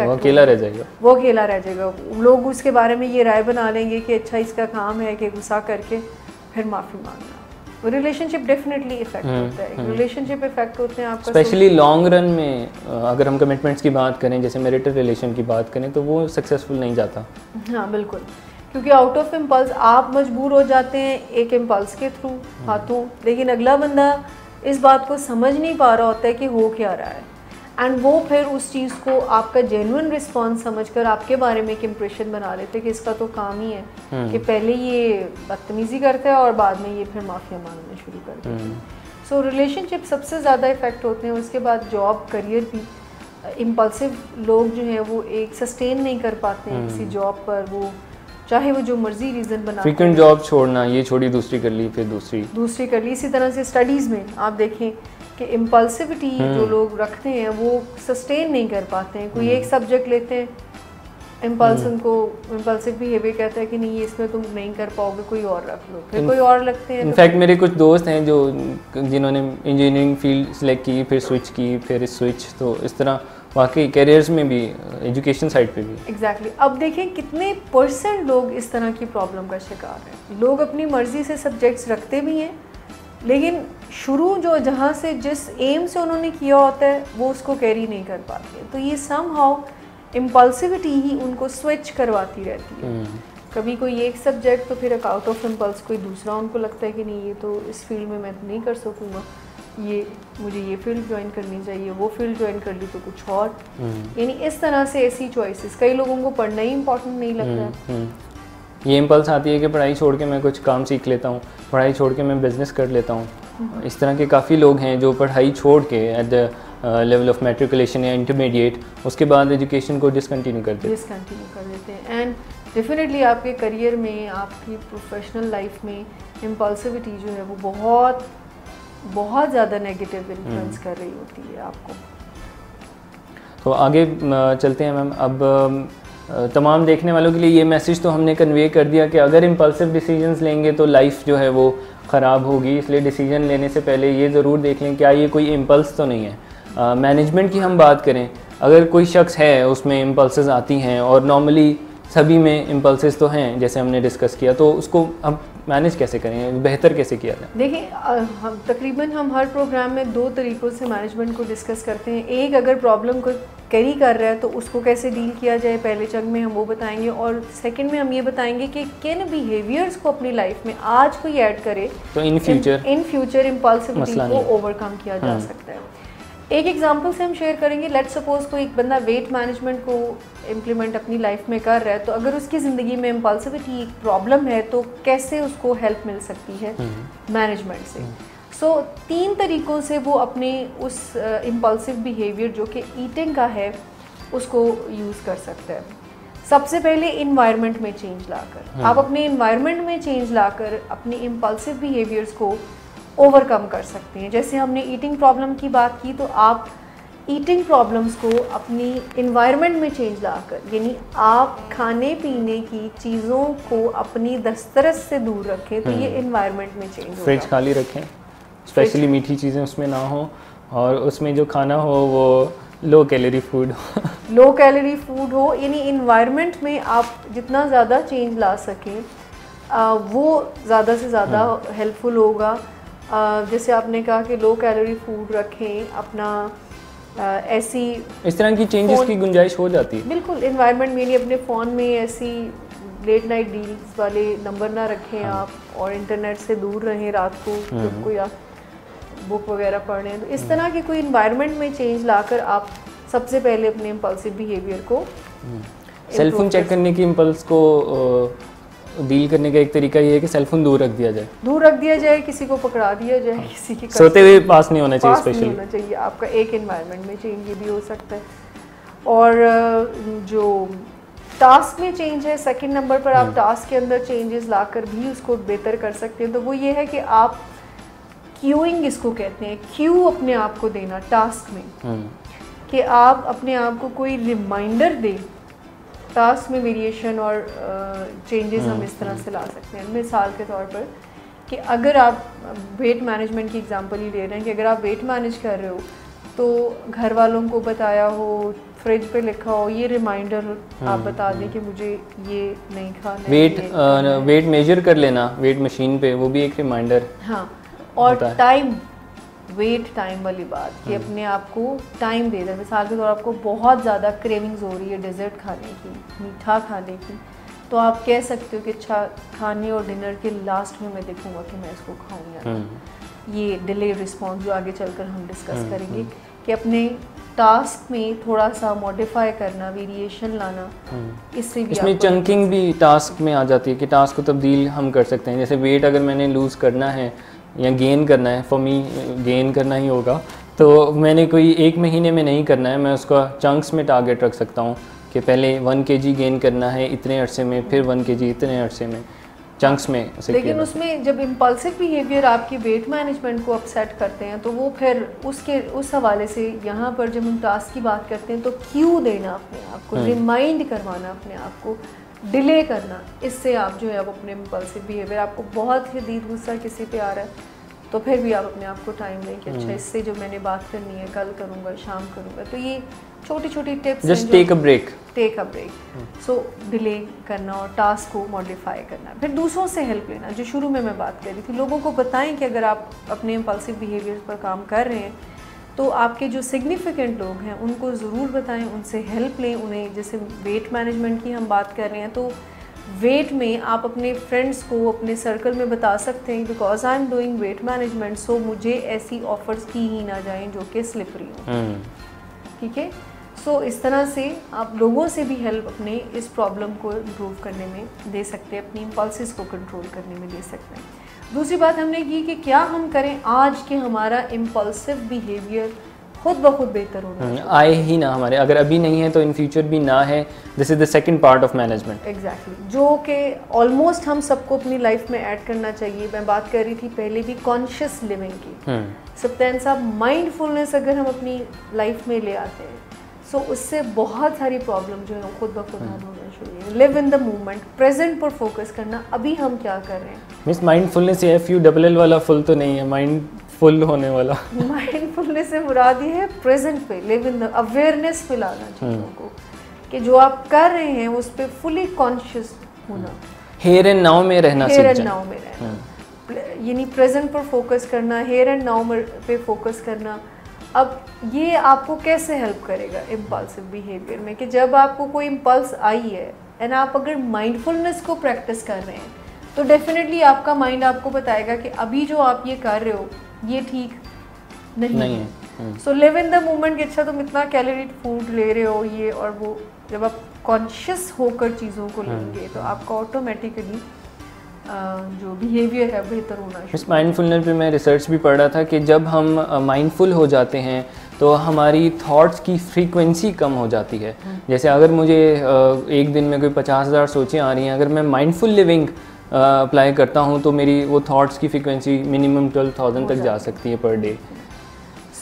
वो अकेला रह जाएगा। लोग उसके बारे में ये राय बना लेंगे कि अच्छा इसका काम है कि गुस्सा करके फिर माफ़ी मांगना। वो रिलेशनशिप डेफिनेटली इफेक्ट होता है। रिलेशनशिप इफेक्ट होते हैं आपका स्पेशली लॉन्ग रन में। अगर हम कमिटमेंट्स की बात करें, जैसे मैरिटल रिलेशन की बात करें, तो वो सक्सेसफुल नहीं जाता। हाँ बिल्कुल, क्योंकि आउट ऑफ इम्पल्स आप मजबूर हो जाते हैं एक इम्पल्स के थ्रू हाथों, लेकिन अगला बंदा इस बात को समझ नहीं पा रहा होता है कि हो क्या रहा है, एंड वो फिर उस चीज़ को आपका जेन्युइन रिस्पॉन्स समझकर आपके बारे में एक इम्प्रेशन बना लेते हैं कि इसका तो काम ही है कि पहले ये बदतमीज़ी करता है और बाद में ये फिर माफिया मांगना शुरू कर देता है। सो रिलेशनशिप सबसे ज़्यादा इफेक्ट होते हैं। उसके बाद जॉब, करियर भी। इम्पल्सिव लोग जो हैं वो एक सस्टेन नहीं कर पाते हैं किसी जॉब पर, वो चाहे वो जो मर्जी रीज़न बना, फ्रीक्वेंट जॉब छोड़ना, ये छोड़ी दूसरी कर ली, फिर दूसरी कर ली। इसी तरह से स्टडीज़ में आप देखें कि इम्पल्सिविटी जो लोग रखते हैं वो सस्टेन नहीं कर पाते हैं। कोई एक सब्जेक्ट लेते हैं, इम्पल्सिव बिहेवियर कहता है कि नहीं इसमें तुम नहीं कर पाओगे, कोई और रख लो, फिर कोई और लगते हैं। इनफैक्ट मेरे कुछ दोस्त हैं जिन्होंने इंजीनियरिंग फील्ड सेलेक्ट की, फिर स्विच की, फिर स्विच, तो इस तरह वाकई कैरियर्स में भी, एजुकेशन साइड पे भी। एग्जैक्टली अब देखें कितने % लोग इस तरह की प्रॉब्लम का शिकार हैं। लोग अपनी मर्जी से सब्जेक्ट्स रखते भी हैं, लेकिन शुरू जहाँ से जिस एम से उन्होंने किया होता है वो उसको कैरी नहीं कर पाते। तो ये समहाउ इम्पल्सिविटी ही उनको स्विच करवाती रहती है। कभी कोई एक सब्जेक्ट, तो फिर आउट ऑफ इम्पल्स कोई दूसरा उनको लगता है कि नहीं ये तो इस फील्ड में मैं नहीं कर सकूँगा, ये मुझे ये फील्ड ज्वाइन करनी चाहिए, वो फील्ड ज्वाइन कर ली तो कुछ और, यानी इस तरह से ऐसी चॉइसेस। कई लोगों को पढ़ना ही इम्पोर्टेंट नहीं लगता है। ये इम्पल्स आती है कि पढ़ाई छोड़ के मैं कुछ काम सीख लेता हूँ, पढ़ाई छोड़ के मैं बिज़नेस कर लेता हूँ। इस तरह के काफ़ी लोग हैं जो पढ़ाई छोड़ के at the level of matriculation या इंटरमीडिएट उसके बाद एजुकेशन को डिसकंटिन्यू कर देते हैं। एंड डेफिनेटली आपके करियर में, आपकी प्रोफेशनल लाइफ में इम्पल्सिविटी जो है वो बहुत बहुत ज़्यादा नेगेटिव इन्फ्लुएंस कर रही होती है आपको। तो आगे चलते हैं मैम। अब तमाम देखने वालों के लिए ये मैसेज तो हमने कन्वे कर दिया कि अगर इम्पल्सिव डिसीजंस लेंगे तो लाइफ जो है वो ख़राब होगी, इसलिए डिसीजन लेने से पहले ये ज़रूर देख लें क्या ये कोई इम्पल्स तो नहीं है। मैनेजमेंट की हम बात करें, अगर कोई शख्स है उसमें इम्पल्सेस आती हैं और नॉर्मली सभी में इम्पल्सेस तो हैं जैसे हमने डिस्कस किया, तो उसको अब मैनेज कैसे करें, बेहतर कैसे किया जाए? देखिए हम हर प्रोग्राम में 2 तरीक़ों से मैनेजमेंट को डिस्कस करते हैं। एक, अगर प्रॉब्लम को कैरी कर रहा है तो उसको कैसे डील किया जाए, पहले चंग में हम वो बताएंगे, और सेकंड में हम ये बताएंगे कि किन बिहेवियर्स को अपनी लाइफ में आज कोई ऐड करे तो इन फ्यूचर इम्पल्सिविटी को ओवरकम किया जा सकता है। एक एग्जांपल से हम शेयर करेंगे। लेट्स सपोज कोई एक बंदा वेट मैनेजमेंट को इम्प्लीमेंट अपनी लाइफ में कर रहा है, तो अगर उसकी ज़िंदगी में इम्पल्सिविटी एक प्रॉब्लम है तो कैसे उसको हेल्प मिल सकती है मैनेजमेंट से। सो 3 तरीक़ों से वो अपने उस इम्पल्सिव बिहेवियर जो कि ईटिंग का है उसको यूज़ कर सकता है। सबसे पहले इन्वायरमेंट में चेंज लाकर, आप अपने इन्वायरमेंट में चेंज लाकर अपनी इम्पल्सिव बिहेवियर्स को ओवरकम कर सकते हैं। जैसे हमने ईटिंग प्रॉब्लम की बात की, तो आप ईटिंग प्रॉब्लम्स को अपनी इन्वायरमेंट में चेंज लाकर, यानी आप खाने पीने की चीज़ों को अपनी दस्तरस से दूर रखें, तो ये इन्वायरमेंट में चेंज होगा। फ्रिज खाली रखें, स्पेशली मीठी चीज़ें उसमें ना हो, और उसमें जो खाना हो वो लो कैलोरी फूड हो। यानी इन्वायरमेंट में आप जितना ज़्यादा चेंज ला सकें वो ज़्यादा से ज़्यादा हेल्पफुल होगा। जैसे आपने कहा कि लो कैलोरी फूड रखें, अपना ऐसी इस तरह की चेंजेस की गुंजाइश हो जाती है। बिल्कुल, इन्वायरमेंट में अपने फ़ोन में ऐसी लेट नाइट डील्स वाले नंबर ना रखें आप, और इंटरनेट से दूर रहें रात को जब कोई आप बुक वगैरह पढ़ रहे हैं। तो इस तरह के कोई इन्वायरमेंट में चेंज लाकर आप सबसे पहले अपने इम्पल्सिव बिहेवियर को सेल फोन चेक करने की इम्पल्स को डील करने का एक तरीका ये है कि सेल फोन दूर रख दिया जाए, किसी को पकड़ा दिया जाए, किसी के सोते हुए पास नहीं होना चाहिए, स्पेशली होना चाहिए आपका। एक एनवायरनमेंट में चेंज ये भी हो सकता है। और जो टास्क में चेंज है, सेकंड नंबर पर आप टास्क के अंदर चेंजेस लाकर भी उसको बेहतर कर सकते हैं। तो वो ये है कि आप क्यूइंग इसको कहते हैं, क्यू अपने आप को देना टास्क में, कि आप अपने आप को कोई रिमाइंडर दें। टास्क में वेरिएशन और चेंजेस हम इस तरह से ला सकते हैं। मिसाल के तौर पर कि अगर आप वेट मैनेजमेंट की एग्जांपल ही ले रहे हैं कि अगर आप वेट मैनेज कर रहे हो तो घर वालों को बताया हो, फ्रिज पे लिखा हो, ये रिमाइंडर आप बता दें कि मुझे ये नहीं खाना। वेट मेजर कर लेना वेट मशीन पे, वो भी एक रिमाइंडर। हाँ, और टाइम, वेट टाइम वाली बात कि अपने आप को टाइम दे दें। मिसाल के तौर पर आपको बहुत ज़्यादा क्रेविंग्स हो रही है डेजर्ट खाने की, मीठा खाने की, तो आप कह सकते हो कि अच्छा खाने और डिनर के लास्ट में मैं देखूंगा कि मैं इसको खाऊं या नहीं। ये डिले रिस्पॉन्स जो आगे चलकर हम डिस्कस करेंगे कि अपने टास्क में थोड़ा सा मॉडिफाई करना, वेरिएशन लाना, इससे भी इसमें चंकिंग भी टास्क में आ जाती है कि टास्क को तब्दील हम कर सकते हैं। जैसे वेट अगर मैंने लूज़ करना है या गेन करना है, फॉर मी गेन करना ही होगा, तो मैंने कोई 1 महीने में नहीं करना है, मैं उसका चंक्स में टारगेट रख सकता हूँ कि पहले 1 kg गेन करना है इतने अरसे में, फिर 1 kg इतने अरसे में, चंक्स में। लेकिन उसमें जब इम्पल्सिव बिहेवियर आपकी वेट मैनेजमेंट को अपसेट करते हैं तो वो फिर उस हवाले से यहाँ पर जब हम टास्क की बात करते हैं तो क्यू देना अपने आप को, रिमाइंड करवाना अपने आप को, डिले करना, इससे आप जो है आप अपने इम्पल्सिव बिहेवियर, आपको बहुत शदीद गुस्सा किसी पे आ रहा है तो फिर भी आप अपने आप को टाइम दें कि अच्छा इससे जो मैंने बात करनी है कल करूँगा, शाम करूँगा। तो ये छोटी छोटी tips, just take a break. So delay करना और टास्क को मॉडिफाई करना, फिर दूसरों से हेल्प लेना। जो शुरू में मैं बात कर रही थी, लोगों को बताएं कि अगर आप अपने इम्पल्सिव बिहेवियर पर काम कर रहे हैं तो आपके जो सिग्निफिकेंट लोग हैं उनको ज़रूर बताएं, उनसे हेल्प लें। उन्हें जैसे वेट मैनेजमेंट की हम बात कर रहे हैं तो वेट में आप अपने फ्रेंड्स को अपने सर्कल में बता सकते हैं because I am doing weight management, so मुझे ऐसी ऑफर्स की ही ना जाएं जो कि स्लिपरी हों। ठीक है, सो इस तरह से आप लोगों से भी हेल्प अपने इस प्रॉब्लम को इम्प्रूव करने में दे सकते हैं, अपनी इम्पल्सिस को कंट्रोल करने में दे सकते हैं। दूसरी बात हमने की कि क्या हम करें आज के हमारा इम्पल्सिव बिहेवियर खुद ब खुद बेहतर होना आए ही ना हमारे, अगर अभी नहीं है तो इन फ्यूचर भी ना है। This is the second part of management. Exactly, जो कि ऑलमोस्ट हम सबको अपनी लाइफ में ऐड करना चाहिए। मैं बात कर रही थी पहले भी कॉन्शियस लिविंग की। सप्तान साहब, माइंडफुलनेस अगर हम अपनी लाइफ में ले आते हैं सो उससे बहुत सारी प्रॉब्लम जो है खुद ब खुद हल होना शुरू है। Live in the moment, present पर फोकस करना, अभी हम क्या कर रहे हैं। मिस माइंडफुलनेस ये FULL वाला फुल तो नहीं है, माइंडफुल होने वाला। माइंडफुलनेस से मुराद ये है प्रेजेंट पे, लिव इन द अवेयरनेस पे लाना चीज़ों को, कि जो आप कर रहे हैं उस पर फुली कॉन्शियस होना, हेयर एंड नाउ में रहना, हेयर एंड नाउ में रहना, यानी प्रेजेंट पर फोकस करना, हेयर एंड नाउ पे फोकस करना। अब ये आपको कैसे हेल्प करेगा इम्पल्सिव बिहेवियर में, कि जब आपको कोई इम्पल्स आई है एंड आप अगर माइंडफुलनेस को प्रैक्टिस कर रहे हैं तो डेफिनेटली आपका माइंड आपको बताएगा कि अभी जो आप ये कर रहे हो ये ठीक नहीं है। So live in the moment कि अच्छा तुम इतना कैलोरी फूड ले रहे हो ये और वो, जब आप कॉन्शियस होकर चीज़ों को लेंगे तो आपका ऑटोमेटिकली जो बिहेवियर है बेहतर होना शुरू। इस माइंडफुलनेस पे मैं रिसर्च भी पढ़ रहा था कि जब हम माइंडफुल हो जाते हैं तो हमारी थॉट्स की फ्रीक्वेंसी कम हो जाती है। जैसे अगर मुझे एक दिन में कोई 50,000 सोचें आ रही हैं, अगर मैं माइंडफुल लिविंग अप्लाई करता हूँ तो मेरी वो थॉट्स की फ्रीक्वेंसी मिनिमम 12,000 तक जा सकती है पर डे।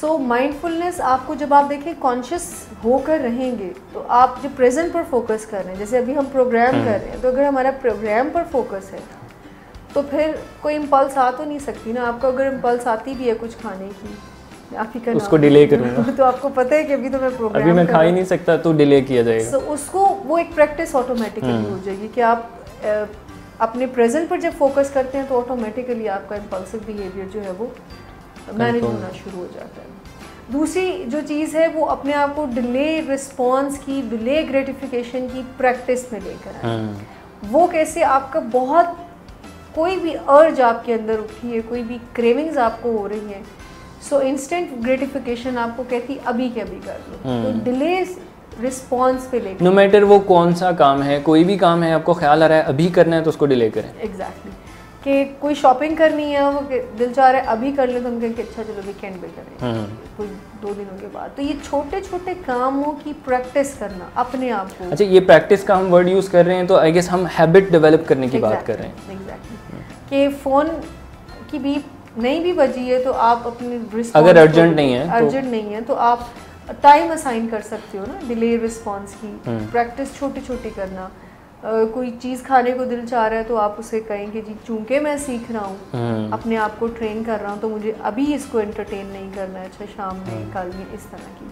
सो माइंडफुलनेस आपको जब आप देखें कॉन्शियस होकर रहेंगे तो आप जो प्रेजेंट पर फोकस कर रहे हैं, जैसे अभी हम प्रोग्राम कर रहे हैं तो अगर हमारा प्रोग्राम पर फोकस है तो फिर कोई इम्पल्स आ तो नहीं सकती ना। आपको अगर इम्पल्स आती भी है कुछ खाने की, आप ही उसको डिले करूँगा तो आपको पता है कि अभी तो मैं प्रोग्राम अभी मैं खा ही नहीं सकता तो डिले किया जाएगा। तो उसको वो एक प्रैक्टिस ऑटोमेटिकली हो जाएगी कि आप अपने प्रेजेंट पर जब फोकस करते हैं तो ऑटोमेटिकली आपका इम्पल्सिव बिहेवियर जो है वो मैनेज होना शुरू हो जाता है। दूसरी जो चीज़ है वो अपने आप को डिले रिस्पॉन्स की, डिले ग्रेटिफिकेशन की प्रैक्टिस में लेकर आए। वो कैसे, आपका बहुत कोई भी अर्ज आपके अंदर उठी है, कोई भी क्रेविंग्स आपको हो रही हैं, सो इंस्टेंट ग्रेटिफिकेशन आपको कहती अभी के अभी कर लो, तो डिले रिस्पॉन्स पे लेकर, नो मैटर वो कौन सा काम है, कोई भी काम है आपको ख्याल आ रहा है अभी करना है तो उसको डिले करें। एग्जैक्टली, कि कोई शॉपिंग करनी है वो दिल चाह रहा है अभी कर ले तो हम कहेंगे अच्छा चलो वीकेंड पे करें, कोई 2 दिनों के बाद। तो ये छोटे छोटे कामों की प्रैक्टिस करना अपने आप को। अच्छा, ये प्रैक्टिस का हम वर्ड यूज़ कर रहे हैं तो आई गेस हम हैबिट डेवलप करने की बात कर रहे हैं। एग्जैक्टली, कि फ़ोन की बीप नहीं भी बजी है तो आप अपनी अगर अर्जेंट नहीं है तो आप टाइम असाइन कर सकते हो ना, डिले रिस्पॉन्स की प्रैक्टिस छोटी छोटी करना। कोई चीज़ खाने को दिल चाह रहा है तो आप उसे कहेंगे जी चूंकि मैं सीख रहा हूँ, अपने आप को ट्रेन कर रहा हूँ तो मुझे अभी इसको एंटरटेन नहीं करना है, अच्छा शाम में, कल में, इस तरह की।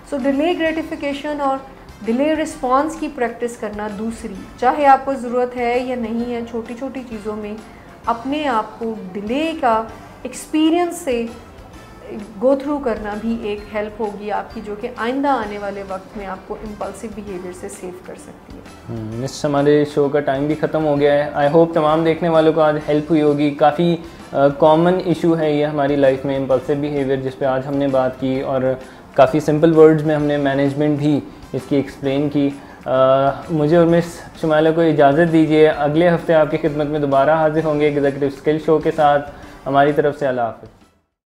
सो डिले ग्रेटिफिकेशन और डिले रिस्पॉन्स की प्रैक्टिस करना दूसरी, चाहे आपको ज़रूरत है या नहीं है, छोटी छोटी चीज़ों में अपने आप को डिले का एक्सपीरियंस से गो थ्रू करना भी एक हेल्प होगी आपकी, जो कि आइंदा आने वाले वक्त में आपको इम्पल्सिव बिहेवियर से सेव कर सकती है। मिस, हमारे शो का टाइम भी ख़त्म हो गया है। आई होप तमाम देखने वालों को आज हेल्प हुई होगी। काफ़ी कॉमन इशू है ये हमारी लाइफ में, इम्पल्सिव बिहेवियर, जिस पे आज हमने बात की और काफ़ी सिंपल वर्ड्स में हमने मैनेजमेंट भी इसकी एक्सप्लेन की। मुझे और मिस शुमाइला को इजाज़त दीजिए। अगले हफ्ते आपकी खिदमत में दोबारा हाजिर होंगे एग्जीक्यूटिव स्किल शो के साथ। हमारी तरफ से अल्लाह हाफ़िज़।